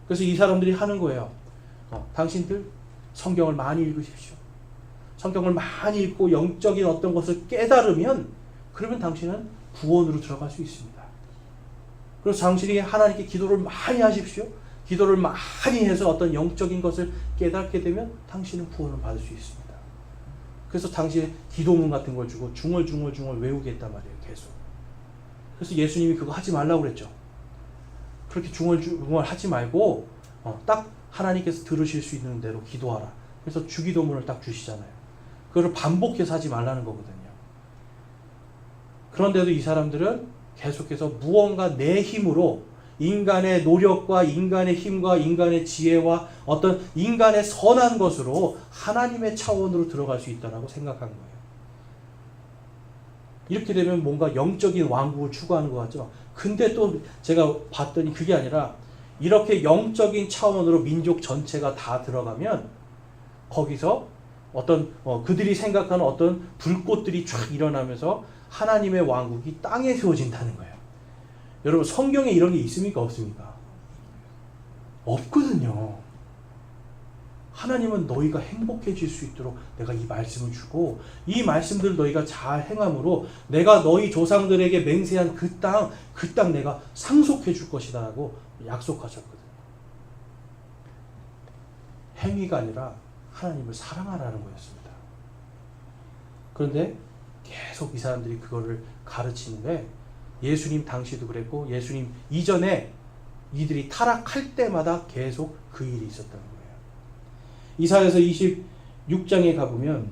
그래서 이 사람들이 하는 거예요. 당신들 성경을 많이 읽으십시오. 성경을 많이 읽고 영적인 어떤 것을 깨달으면 그러면 당신은 구원으로 들어갈 수 있습니다. 그래서 당신이 하나님께 기도를 많이 하십시오. 기도를 많이 해서 어떤 영적인 것을 깨닫게 되면 당신은 구원을 받을 수 있습니다. 그래서 당시에 기도문 같은 걸 주고 중얼중얼 외우겠단 말이에요. 계속. 그래서 예수님이 그거 하지 말라고 그랬죠. 그렇게 중얼중얼 하지 말고 딱 하나님께서 들으실 수 있는 대로 기도하라. 그래서 주기도문을 딱 주시잖아요. 그걸 반복해서 하지 말라는 거거든요. 그런데도 이 사람들은 계속해서 무언가 내 힘으로 인간의 노력과 인간의 힘과 인간의 지혜와 어떤 인간의 선한 것으로 하나님의 차원으로 들어갈 수 있다고 생각한 거예요. 이렇게 되면 뭔가 영적인 왕국을 추구하는 것 같죠. 근데 또 제가 봤더니 그게 아니라 이렇게 영적인 차원으로 민족 전체가 다 들어가면 거기서 어떤 그들이 생각하는 어떤 불꽃들이 쫙 일어나면서 하나님의 왕국이 땅에 세워진다는 거예요. 여러분 성경에 이런 게 있습니까? 없습니까? 없거든요. 하나님은 너희가 행복해질 수 있도록 내가 이 말씀을 주고 이 말씀들을 너희가 잘 행함으로 내가 너희 조상들에게 맹세한 그 땅 내가 상속해 줄 것이다 라고 약속하셨거든요. 행위가 아니라 하나님을 사랑하라는 거였습니다. 그런데 계속 이 사람들이 그거를 가르치는데 예수님 당시도 그랬고 예수님 이전에 이들이 타락할 때마다 계속 그 일이 있었다는 거예요. 이사야서 26장에 가보면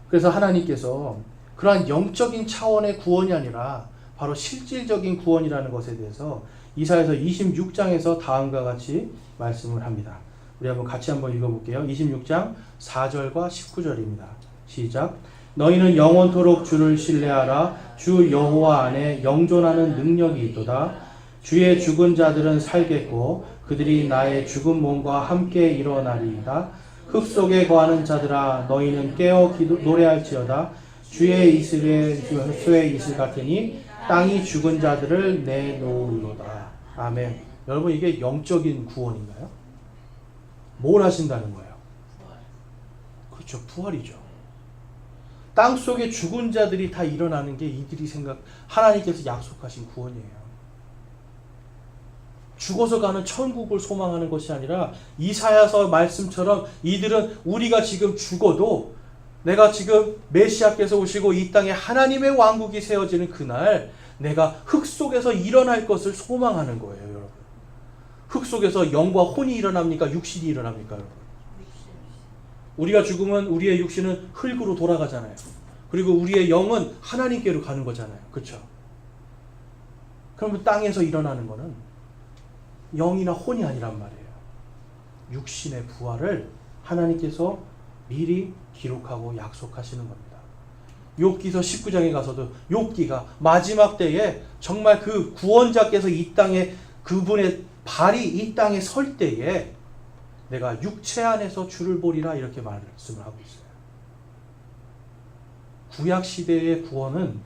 그래서 하나님께서 그러한 영적인 차원의 구원이 아니라 바로 실질적인 구원이라는 것에 대해서 이사야서 26장에서 다음과 같이 말씀을 합니다. 우리 같이 한번 읽어볼게요. 26장 4절과 19절입니다. 시작. 너희는 영원토록 주를 신뢰하라. 주 여호와 안에 영존하는 능력이 있도다. 주의 죽은 자들은 살겠고 그들이 나의 죽은 몸과 함께 일어나리이다. 흙 속에 거하는 자들아 너희는 깨어 노래할지어다. 주의 수의 이슬 같으니 땅이 죽은 자들을 내놓으리로다. 아멘. 여러분 이게 영적인 구원인가요? 뭘 하신다는 거예요? 그렇죠. 부활이죠. 땅 속에 죽은 자들이 다 일어나는 게 이들이 하나님께서 약속하신 구원이에요. 죽어서 가는 천국을 소망하는 것이 아니라 이사야서 말씀처럼 이들은 우리가 지금 죽어도 내가 지금 메시아께서 오시고 이 땅에 하나님의 왕국이 세워지는 그날 내가 흙 속에서 일어날 것을 소망하는 거예요, 여러분. 흙 속에서 영과 혼이 일어납니까? 육신이 일어납니까, 여러분? 우리가 죽으면 우리의 육신은 흙으로 돌아가잖아요. 그리고 우리의 영은 하나님께로 가는 거잖아요. 그렇죠? 그러면 땅에서 일어나는 거는 영이나 혼이 아니란 말이에요. 육신의 부활을 하나님께서 미리 기록하고 약속하시는 겁니다. 욥기서 19장에 가서도 욥기가 마지막 때에 정말 그 구원자께서 이 땅에 그분의 발이 이 땅에 설 때에 내가 육체 안에서 주를 보리라 이렇게 말씀을 하고 있어요. 구약 시대의 구원은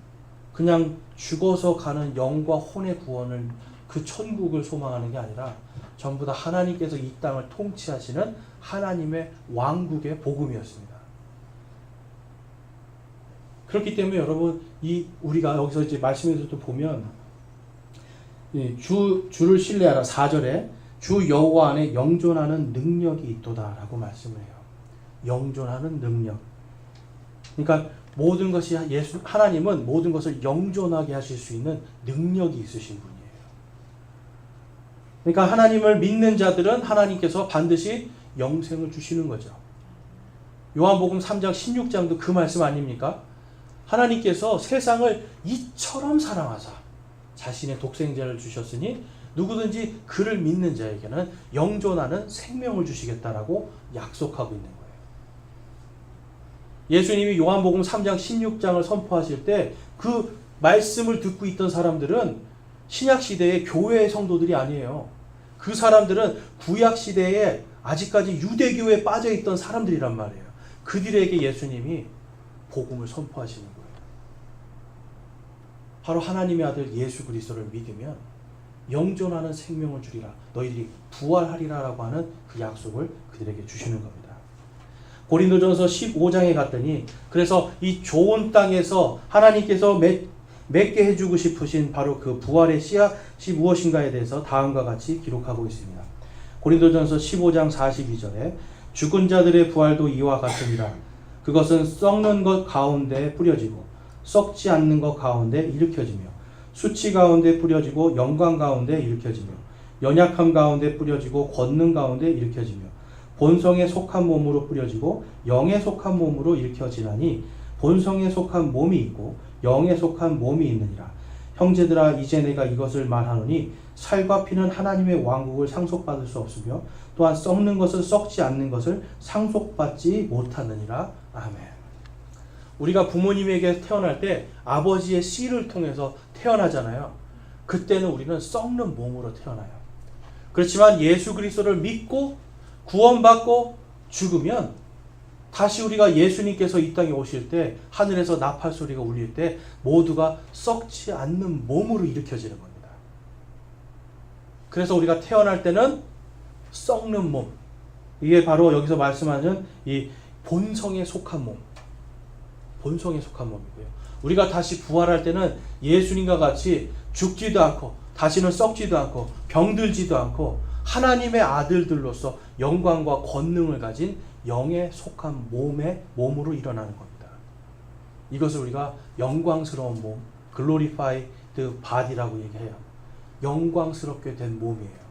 그냥 죽어서 가는 영과 혼의 구원을 그 천국을 소망하는 게 아니라 전부 다 하나님께서 이 땅을 통치하시는 하나님의 왕국의 복음이었습니다. 그렇기 때문에 여러분 우리가 여기서 이제 말씀에서도 보면 주를 신뢰하라 4절에 주 여호와 안에 영존하는 능력이 있도다라고 말씀을 해요. 영존하는 능력. 그러니까 모든 것이 하나님은 모든 것을 영존하게 하실 수 있는 능력이 있으신 분이에요. 그러니까 하나님을 믿는 자들은 하나님께서 반드시 영생을 주시는 거죠. 요한복음 3장 16장도 그 말씀 아닙니까? 하나님께서 세상을 이처럼 사랑하사 자신의 독생자를 주셨으니 누구든지 그를 믿는 자에게는 영존하는 생명을 주시겠다라고 약속하고 있는 거예요. 예수님이 요한복음 3장 16장을 선포하실 때 그 말씀을 듣고 있던 사람들은 신약시대의 교회의 성도들이 아니에요. 그 사람들은 구약시대에 아직까지 유대교에 빠져있던 사람들이란 말이에요. 그들에게 예수님이 복음을 선포하시는 거예요. 바로 하나님의 아들 예수 그리스도를 믿으면 영존하는 생명을 주리라. 너희들이 부활하리라 라고 하는 그 약속을 그들에게 주시는 겁니다. 고린도전서 15장에 갔더니 그래서 이 좋은 땅에서 하나님께서 맺게 해주고 싶으신 바로 그 부활의 씨앗이 무엇인가에 대해서 다음과 같이 기록하고 있습니다. 고린도전서 15장 42절에 죽은 자들의 부활도 이와 같으니라. 그것은 썩는 것 가운데 뿌려지고 썩지 않는 것 가운데 일으켜지며 수치 가운데 뿌려지고 영광 가운데 일으켜지며 연약함 가운데 뿌려지고 권능 가운데 일으켜지며 본성에 속한 몸으로 뿌려지고 영에 속한 몸으로 일으켜지나니 본성에 속한 몸이 있고 영에 속한 몸이 있느니라. 형제들아 이제 내가 이것을 말하노니 살과 피는 하나님의 왕국을 상속받을 수 없으며 또한 썩는 것은 썩지 않는 것을 상속받지 못하느니라. 아멘. 우리가 부모님에게 태어날 때 아버지의 씨를 통해서 태어나잖아요. 그때는 우리는 썩는 몸으로 태어나요. 그렇지만 예수 그리스도를 믿고 구원받고 죽으면 다시 우리가 예수님께서 이 땅에 오실 때 하늘에서 나팔 소리가 울릴 때 모두가 썩지 않는 몸으로 일으켜지는 겁니다. 그래서 우리가 태어날 때는 썩는 몸, 이게 바로 여기서 말씀하는 이 본성에 속한 몸, 본성에 속한 몸이고요. 우리가 다시 부활할 때는 예수님과 같이 죽지도 않고 다시는 썩지도 않고 병들지도 않고 하나님의 아들들로서 영광과 권능을 가진 영에 속한 몸으로 일어나는 겁니다. 이것을 우리가 영광스러운 몸, glorified body라고 얘기해요. 영광스럽게 된 몸이에요.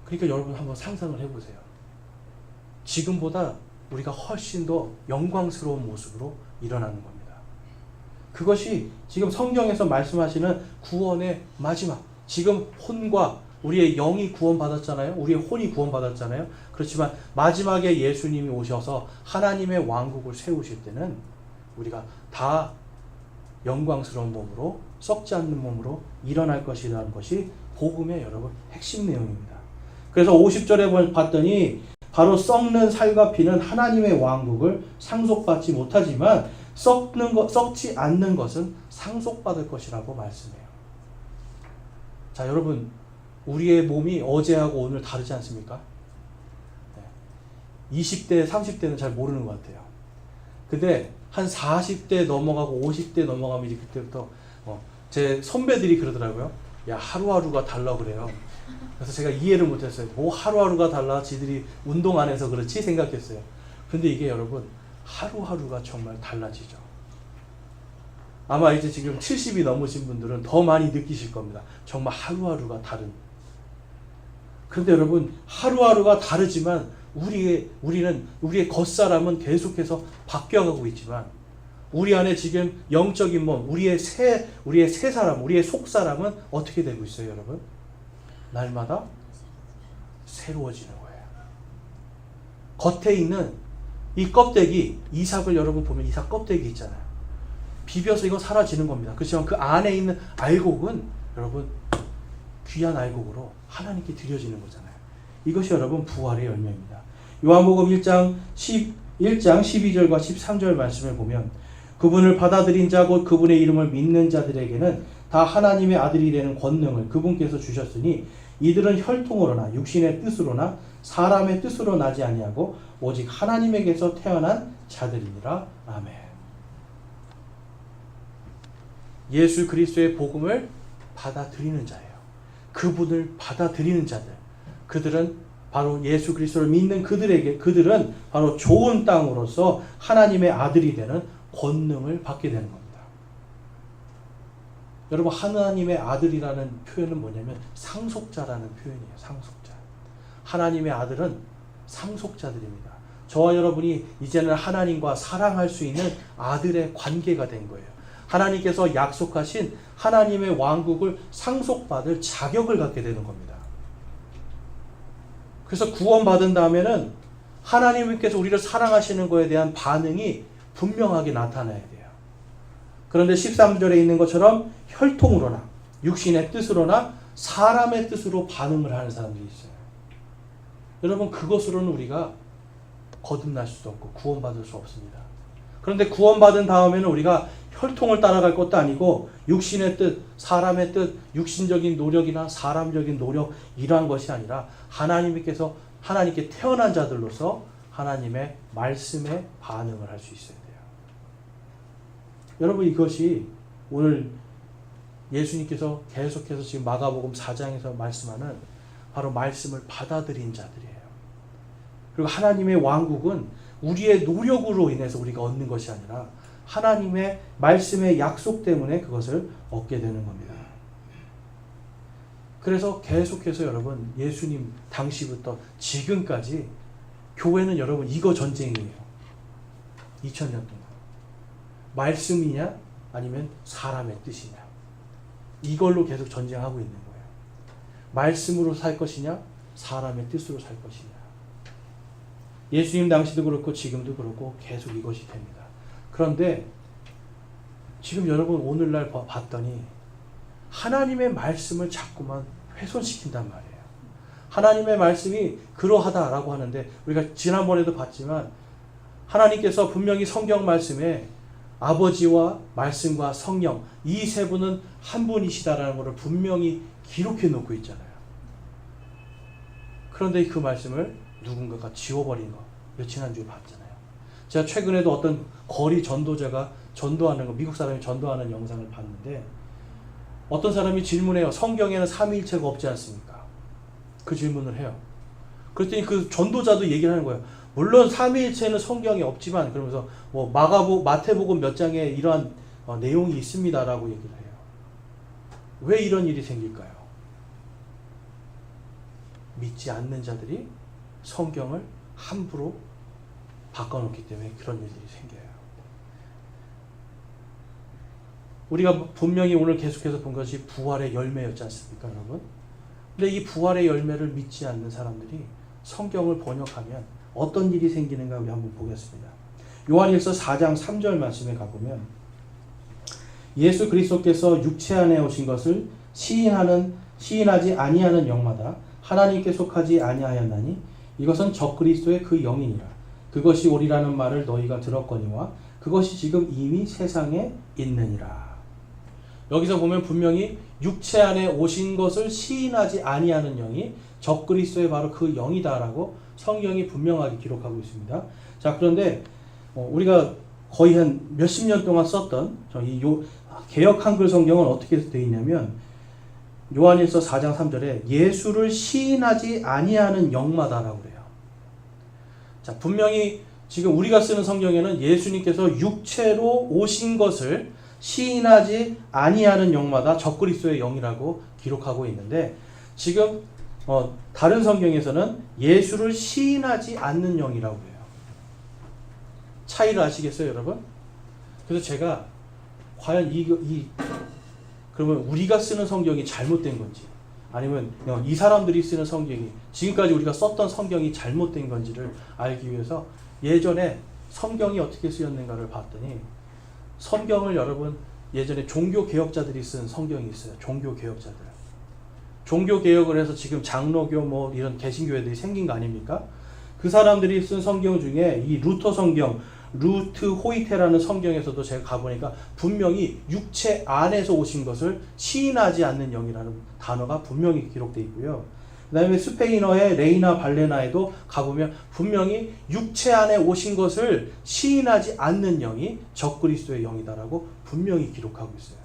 그러니까 여러분 한번 상상을 해보세요. 지금보다 우리가 훨씬 더 영광스러운 모습으로 일어나는 겁니다. 그것이 지금 성경에서 말씀하시는 구원의 마지막, 지금 혼과 우리의 영이 구원받았잖아요. 우리의 혼이 구원받았잖아요. 그렇지만 마지막에 예수님이 오셔서 하나님의 왕국을 세우실 때는 우리가 다 영광스러운 몸으로 썩지 않는 몸으로 일어날 것이라는 것이 복음의 여러분 핵심 내용입니다. 그래서 50절에 봤더니 바로 썩는 살과 피는 하나님의 왕국을 상속받지 못하지만 썩지 않는 것은 상속받을 것이라고 말씀해요. 자, 여러분 우리의 몸이 어제하고 오늘 다르지 않습니까? 20대, 30대는 잘 모르는 것 같아요. 근데 한 40대 넘어가고 50대 넘어가면 이제 그때부터 제 선배들이 그러더라고요. 야, 하루하루가 달라 그래요. 그래서 제가 이해를 못했어요. 뭐 하루하루가 달라? 지들이 운동 안 해서 그렇지? 생각했어요. 근데 이게 여러분 하루하루가 정말 달라지죠. 아마 이제 지금 70이 넘으신 분들은 더 많이 느끼실 겁니다. 정말 하루하루가 다른. 그런데 여러분 하루하루가 다르지만 우리의 겉사람은 계속해서 바뀌어가고 있지만 우리 안에 지금 영적인 몸, 우리의 새 사람, 우리의 속사람은 어떻게 되고 있어요, 여러분? 날마다 새로워지는 거예요. 겉에 있는 이 껍데기, 이삭을 여러분 보면 이삭 껍데기 있잖아요. 비벼서 이거 사라지는 겁니다. 그렇지만 그 안에 있는 알곡은 여러분 귀한 알곡으로 하나님께 드려지는 거잖아요. 이것이 여러분 부활의 열매입니다. 요한복음 1장 12절과 13절 말씀을 보면 그분을 받아들인 자 곧 그분의 이름을 믿는 자들에게는 다 하나님의 아들이 되는 권능을 그분께서 주셨으니 이들은 혈통으로나 육신의 뜻으로나 사람의 뜻으로 나지 아니하고 오직 하나님에게서 태어난 자들이니라. 아멘. 예수 그리스도의 복음을 받아들이는 자예요. 그분을 받아들이는 자들, 그들은 바로 예수 그리스도를 믿는 그들은 바로 좋은 땅으로서 하나님의 아들이 되는 권능을 받게 되는 겁니다. 여러분, 하나님의 아들이라는 표현은 뭐냐면 상속자라는 표현이에요. 상속자. 하나님의 아들은 상속자들입니다. 저와 여러분이 이제는 하나님과 사랑할 수 있는 아들의 관계가 된 거예요. 하나님께서 약속하신 하나님의 왕국을 상속받을 자격을 갖게 되는 겁니다. 그래서 구원받은 다음에는 하나님께서 우리를 사랑하시는 것에 대한 반응이 분명하게 나타나야 돼요. 그런데 13절에 있는 것처럼 혈통으로나 육신의 뜻으로나 사람의 뜻으로 반응을 하는 사람들이 있어요. 여러분, 그것으로는 우리가 거듭날 수도 없고 구원받을 수 없습니다. 그런데 구원받은 다음에는 우리가 혈통을 따라갈 것도 아니고 육신의 뜻, 사람의 뜻, 육신적인 노력이나 사람적인 노력 이러한 것이 아니라 하나님께 태어난 자들로서 하나님의 말씀에 반응을 할 수 있어야 돼요. 여러분, 이것이 오늘 예수님께서 계속해서 지금 마가복음 4장에서 말씀하는 바로 말씀을 받아들인 자들이에요. 그리고 하나님의 왕국은 우리의 노력으로 인해서 우리가 얻는 것이 아니라 하나님의 말씀의 약속 때문에 그것을 얻게 되는 겁니다. 그래서 계속해서 여러분, 예수님 당시부터 지금까지 교회는 여러분 이거 전쟁이에요. 2000년 동안. 말씀이냐 아니면 사람의 뜻이냐. 이걸로 계속 전쟁하고 있는 거예요. 말씀으로 살 것이냐 사람의 뜻으로 살 것이냐. 예수님 당시도 그렇고 지금도 그렇고 계속 이것이 됩니다. 그런데 지금 여러분 오늘날 봤더니 하나님의 말씀을 자꾸만 훼손시킨단 말이에요. 하나님의 말씀이 그러하다라고 하는데 우리가 지난번에도 봤지만 하나님께서 분명히 성경 말씀에 아버지와 말씀과 성령 이 세 분은 한 분이시다라는 것을 분명히 기록해 놓고 있잖아요. 그런데 그 말씀을 누군가가 지워버린 거 지난주에 봤잖아요. 제가 최근에도 어떤 거리 전도자가 전도하는 거, 미국 사람이 전도하는 영상을 봤는데 어떤 사람이 질문해요. 성경에는 삼위일체가 없지 않습니까? 그 질문을 해요. 그랬더니 그 전도자도 얘기를 하는 거예요. 물론 삼위일체는 성경에 없지만 그러면서 뭐 마태복음 몇 장에 이러한 내용이 있습니다라고 얘기를 해요. 왜 이런 일이 생길까요? 믿지 않는 자들이 성경을 함부로 바꿔놓기 때문에 그런 일들이 생겨요. 우리가 분명히 오늘 계속해서 본 것이 부활의 열매였지 않습니까, 여러분? 근데 이 부활의 열매를 믿지 않는 사람들이 성경을 번역하면 어떤 일이 생기는가 우리 한번 보겠습니다. 요한일서 4장 3절 말씀에 가보면 예수 그리스도께서 육체 안에 오신 것을 시인하지 아니하는 영마다 하나님께 속하지 아니하였나니 이것은 적그리스도의 그 영이니라. 그것이 오리라는 말을 너희가 들었거니와 그것이 지금 이미 세상에 있느니라. 여기서 보면 분명히 육체 안에 오신 것을 시인하지 아니하는 영이 적그리스도의 바로 그 영이다라고 성경이 분명하게 기록하고 있습니다. 자, 그런데 우리가 거의 한 몇십 년 동안 썼던 이 개역 한글 성경은 어떻게 되어 있냐면 요한일서 4장 3절에 예수를 시인하지 아니하는 영마다라고 그래요. 자, 분명히 지금 우리가 쓰는 성경에는 예수님께서 육체로 오신 것을 시인하지 아니하는 영마다 적그리스도의 영이라고 기록하고 있는데 지금 다른 성경에서는 예수를 시인하지 않는 영이라고 해요. 차이를 아시겠어요, 여러분? 그래서 제가 과연 그러면 우리가 쓰는 성경이 잘못된 건지 아니면 이 사람들이 쓰는 성경이 지금까지 우리가 썼던 성경이 잘못된 건지를 알기 위해서 예전에 성경이 어떻게 쓰였는가를 봤더니 성경을 여러분 예전에 종교개혁자들이 쓴 성경이 있어요. 종교개혁자들. 종교개혁을 해서 지금 장로교 뭐 이런 개신교회들이 생긴 거 아닙니까? 그 사람들이 쓴 성경 중에 이 루터 성경, 루트 호이테라는 성경에서도 제가 가보니까 분명히 육체 안에서 오신 것을 시인하지 않는 영이라는 단어가 분명히 기록되어 있고요. 그 다음에 스페인어의 레이나 발레나에도 가보면 분명히 육체 안에 오신 것을 시인하지 않는 영이 적그리스도의 영이다라고 분명히 기록하고 있어요.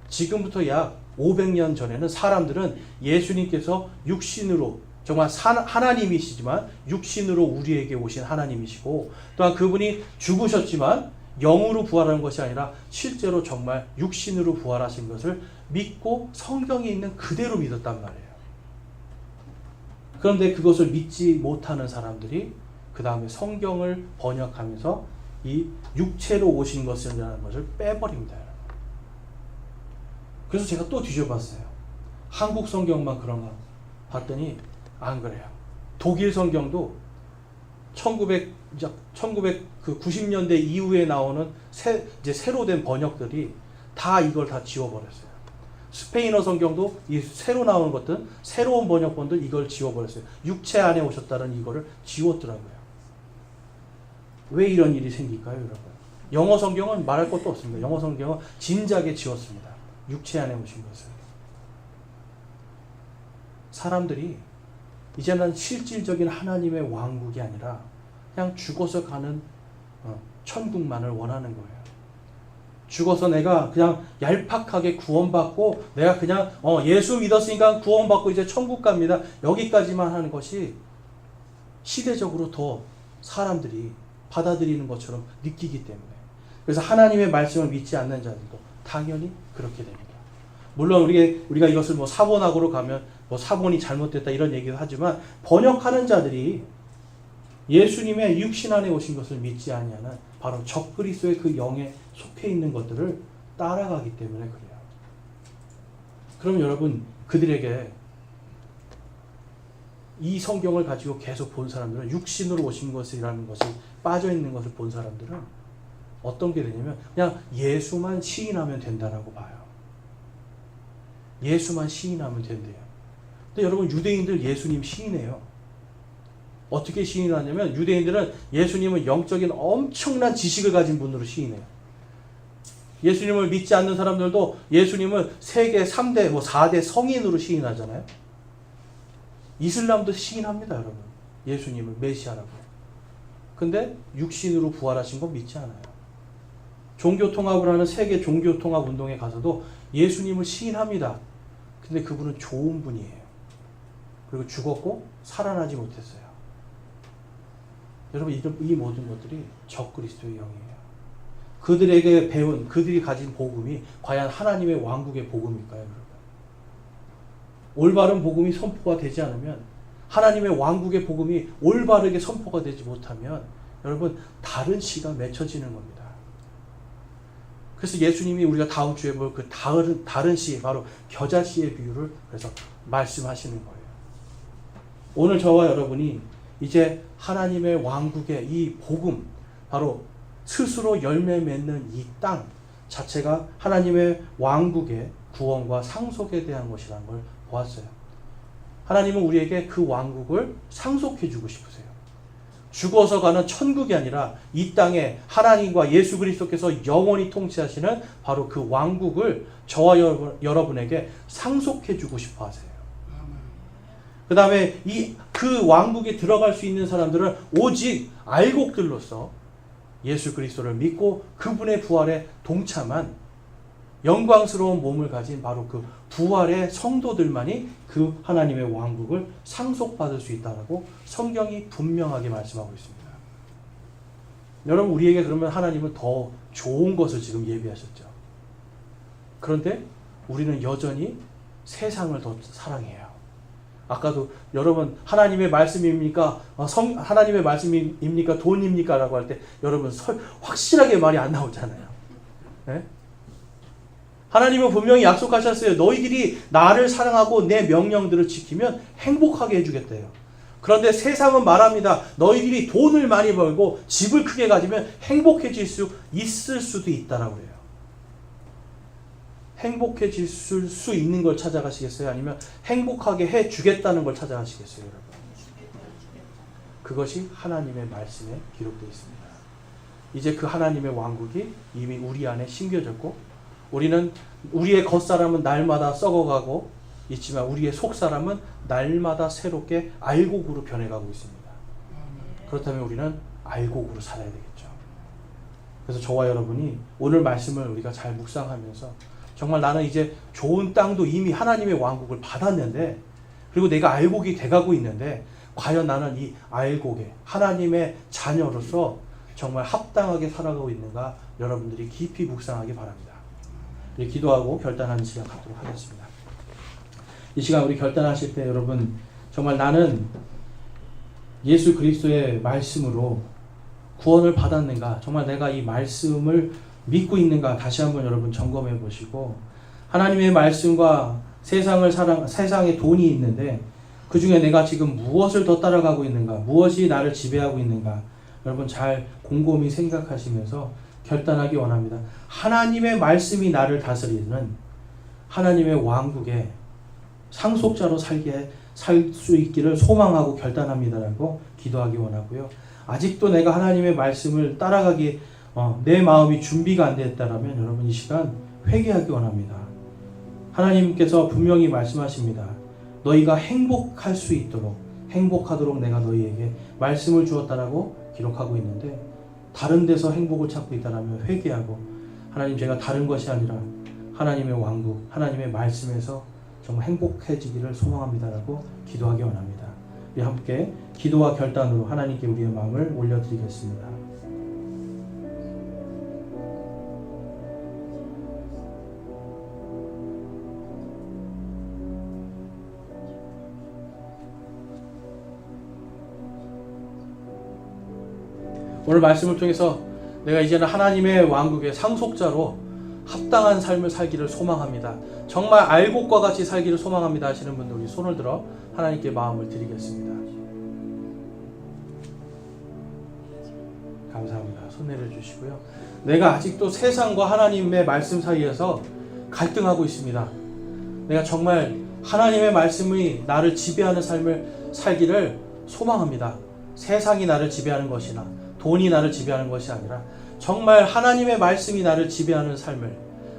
지금부터 약 500년 전에는 사람들은 예수님께서 육신으로 정말 하나님이시지만 육신으로 우리에게 오신 하나님이시고 또한 그분이 죽으셨지만 영으로 부활하는 것이 아니라 실제로 정말 육신으로 부활하신 것을 믿고 성경에 있는 그대로 믿었단 말이에요. 그런데 그것을 믿지 못하는 사람들이 그 다음에 성경을 번역하면서 이 육체로 오신 것이라는 것을 빼버립니다. 그래서 제가 또 뒤져봤어요. 한국 성경만 그런가 봤더니 안 그래요. 독일 성경도 1990년대 이후에 나오는 이제 새로 된 번역들이 다 이걸 다 지워버렸어요. 스페인어 성경도 이 새로 나오는 것들, 새로운 번역본들 이걸 지워버렸어요. 육체 안에 오셨다는 이거를 지웠더라고요. 왜 이런 일이 생길까요, 여러분? 영어 성경은 말할 것도 없습니다. 영어 성경은 진작에 지웠습니다. 육체 안에 오신 것을. 사람들이 이제는 실질적인 하나님의 왕국이 아니라 그냥 죽어서 가는 천국만을 원하는 거예요. 죽어서 내가 그냥 얄팍하게 구원받고 내가 그냥 예수 믿었으니까 구원받고 이제 천국 갑니다. 여기까지만 하는 것이 시대적으로 더 사람들이 받아들이는 것처럼 느끼기 때문에, 그래서 하나님의 말씀을 믿지 않는 자들도 당연히 그렇게 됩니다. 물론 우리가 이것을 뭐 사본학으로 가면 뭐 사본이 잘못됐다 이런 얘기도 하지만 번역하는 자들이 예수님의 육신 안에 오신 것을 믿지 아니하는 바로 적그리스도의 그 영에 속해 있는 것들을 따라가기 때문에 그래요. 그럼 여러분, 그들에게 이 성경을 가지고 계속 본 사람들은, 육신으로 오신 것이라는 것이 빠져 있는 것을 본 사람들은 어떤 게 되냐면 그냥 예수만 시인하면 된다라고 봐요. 예수만 시인하면 된대요. 근데 여러분, 유대인들 예수님 시인해요. 어떻게 시인하냐면 유대인들은 예수님은 영적인 엄청난 지식을 가진 분으로 시인해요. 예수님을 믿지 않는 사람들도 예수님을 세계 3대, 4대 성인으로 시인하잖아요. 이슬람도 시인합니다, 여러분. 예수님을 메시아라고. 근데 육신으로 부활하신 거 믿지 않아요. 종교통합을 하는 세계 종교통합 운동에 가서도 예수님을 시인합니다. 근데 그분은 좋은 분이에요. 그리고 죽었고 살아나지 못했어요. 여러분, 이 모든 것들이 적그리스도의 영이에요. 그들에게 배운, 그들이 가진 복음이 과연 하나님의 왕국의 복음일까요, 여러분? 올바른 복음이 선포가 되지 않으면, 하나님의 왕국의 복음이 올바르게 선포가 되지 못하면 여러분, 다른 씨가 맺혀지는 겁니다. 그래서 예수님이 우리가 다음 주에 볼 그 다른 씨, 바로 겨자씨의 비유를 그래서 말씀하시는 거예요. 오늘 저와 여러분이 이제 하나님의 왕국의 이 복음, 바로 스스로 열매 맺는 이 땅 자체가 하나님의 왕국의 구원과 상속에 대한 것이라는 걸 보았어요. 하나님은 우리에게 그 왕국을 상속해 주고 싶으세요. 죽어서 가는 천국이 아니라 이 땅에 하나님과 예수 그리스도께서 영원히 통치하시는 바로 그 왕국을 저와 여러분에게 상속해 주고 싶어 하세요. 그 다음에 그 왕국에 들어갈 수 있는 사람들은 오직 알곡들로서 예수 그리스도를 믿고 그분의 부활에 동참한 영광스러운 몸을 가진 바로 그 부활의 성도들만이 그 하나님의 왕국을 상속받을 수 있다라고 성경이 분명하게 말씀하고 있습니다. 여러분, 우리에게 그러면 하나님은 더 좋은 것을 지금 예비하셨죠. 그런데 우리는 여전히 세상을 더 사랑해요. 아까도 여러분, 하나님의 말씀입니까? 하나님의 말씀입니까? 돈입니까? 라고 할 때 여러분 확실하게 말이 안 나오잖아요. 네? 하나님은 분명히 약속하셨어요. 너희들이 나를 사랑하고 내 명령들을 지키면 행복하게 해주겠대요. 그런데 세상은 말합니다. 너희들이 돈을 많이 벌고 집을 크게 가지면 행복해질 수 있을 수도 있다라고 해요. 행복해질 수 있는 걸 찾아가시겠어요? 아니면 행복하게 해주겠다는 걸 찾아가시겠어요, 여러분? 그것이 하나님의 말씀에 기록되어 있습니다. 이제 그 하나님의 왕국이 이미 우리 안에 심겨졌고, 우리의 겉사람은 날마다 썩어가고 있지만 우리의 속사람은 날마다 새롭게 알곡으로 변해가고 있습니다. 그렇다면 우리는 알곡으로 살아야 되겠죠. 그래서 저와 여러분이 오늘 말씀을 우리가 잘 묵상하면서 정말 나는 이제 좋은 땅도 이미 하나님의 왕국을 받았는데, 그리고 내가 알곡이 돼가고 있는데, 과연 나는 이 알곡에 하나님의 자녀로서 정말 합당하게 살아가고 있는가, 여러분들이 깊이 묵상하기 바랍니다. 우리 기도하고 결단하는 시간 갖도록 하겠습니다. 이 시간 우리 결단하실 때 여러분, 정말 나는 예수 그리스도의 말씀으로 구원을 받았는가, 정말 내가 이 말씀을 믿고 있는가, 다시 한번 여러분 점검해 보시고, 하나님의 말씀과 세상에 돈이 있는데 그 중에 내가 지금 무엇을 더 따라가고 있는가, 무엇이 나를 지배하고 있는가, 여러분 잘 곰곰이 생각하시면서 결단하기 원합니다. 하나님의 말씀이 나를 다스리는 하나님의 왕국의 상속자로 살 수 있기를 소망하고 결단합니다라고 기도하기 원하고요. 아직도 내가 하나님의 말씀을 따라가기 내 마음이 준비가 안 됐다라면 여러분 이 시간 회개하기 원합니다. 하나님께서 분명히 말씀하십니다. 너희가 행복할 수 있도록, 행복하도록 내가 너희에게 말씀을 주었다라고 기록하고 있는데, 다른 데서 행복을 찾고 있다라면 회개하고, 하나님 제가 다른 것이 아니라 하나님의 왕국, 하나님의 말씀에서 정말 행복해지기를 소망합니다라고 기도하기 원합니다. 우리 함께 기도와 결단으로 하나님께 우리의 마음을 올려드리겠습니다. 오늘 말씀을 통해서 내가 이제는 하나님의 왕국의 상속자로 합당한 삶을 살기를 소망합니다. 정말 알곡과 같이 살기를 소망합니다 하시는 분들, 우리 손을 들어 하나님께 마음을 드리겠습니다. 감사합니다. 손 내려주시고요. 내가 아직도 세상과 하나님의 말씀 사이에서 갈등하고 있습니다. 내가 정말 하나님의 말씀이 나를 지배하는 삶을 살기를 소망합니다. 세상이 나를 지배하는 것이나 돈이 나를 지배하는 것이 아니라 정말 하나님의 말씀이 나를 지배하는 삶을,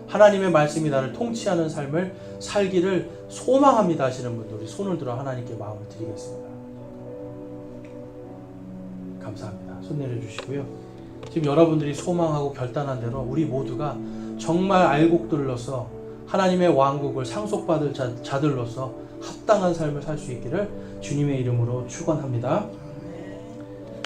하나님의 말씀이 나를 통치하는 삶을 살기를 소망합니다 하시는 분들이 손을 들어 하나님께 마음을 드리겠습니다. 감사합니다. 손 내려주시고요. 지금 여러분들이 소망하고 결단한 대로 우리 모두가 정말 알곡들로서 하나님의 왕국을 상속받을 자들로서 합당한 삶을 살 수 있기를 주님의 이름으로 축원합니다.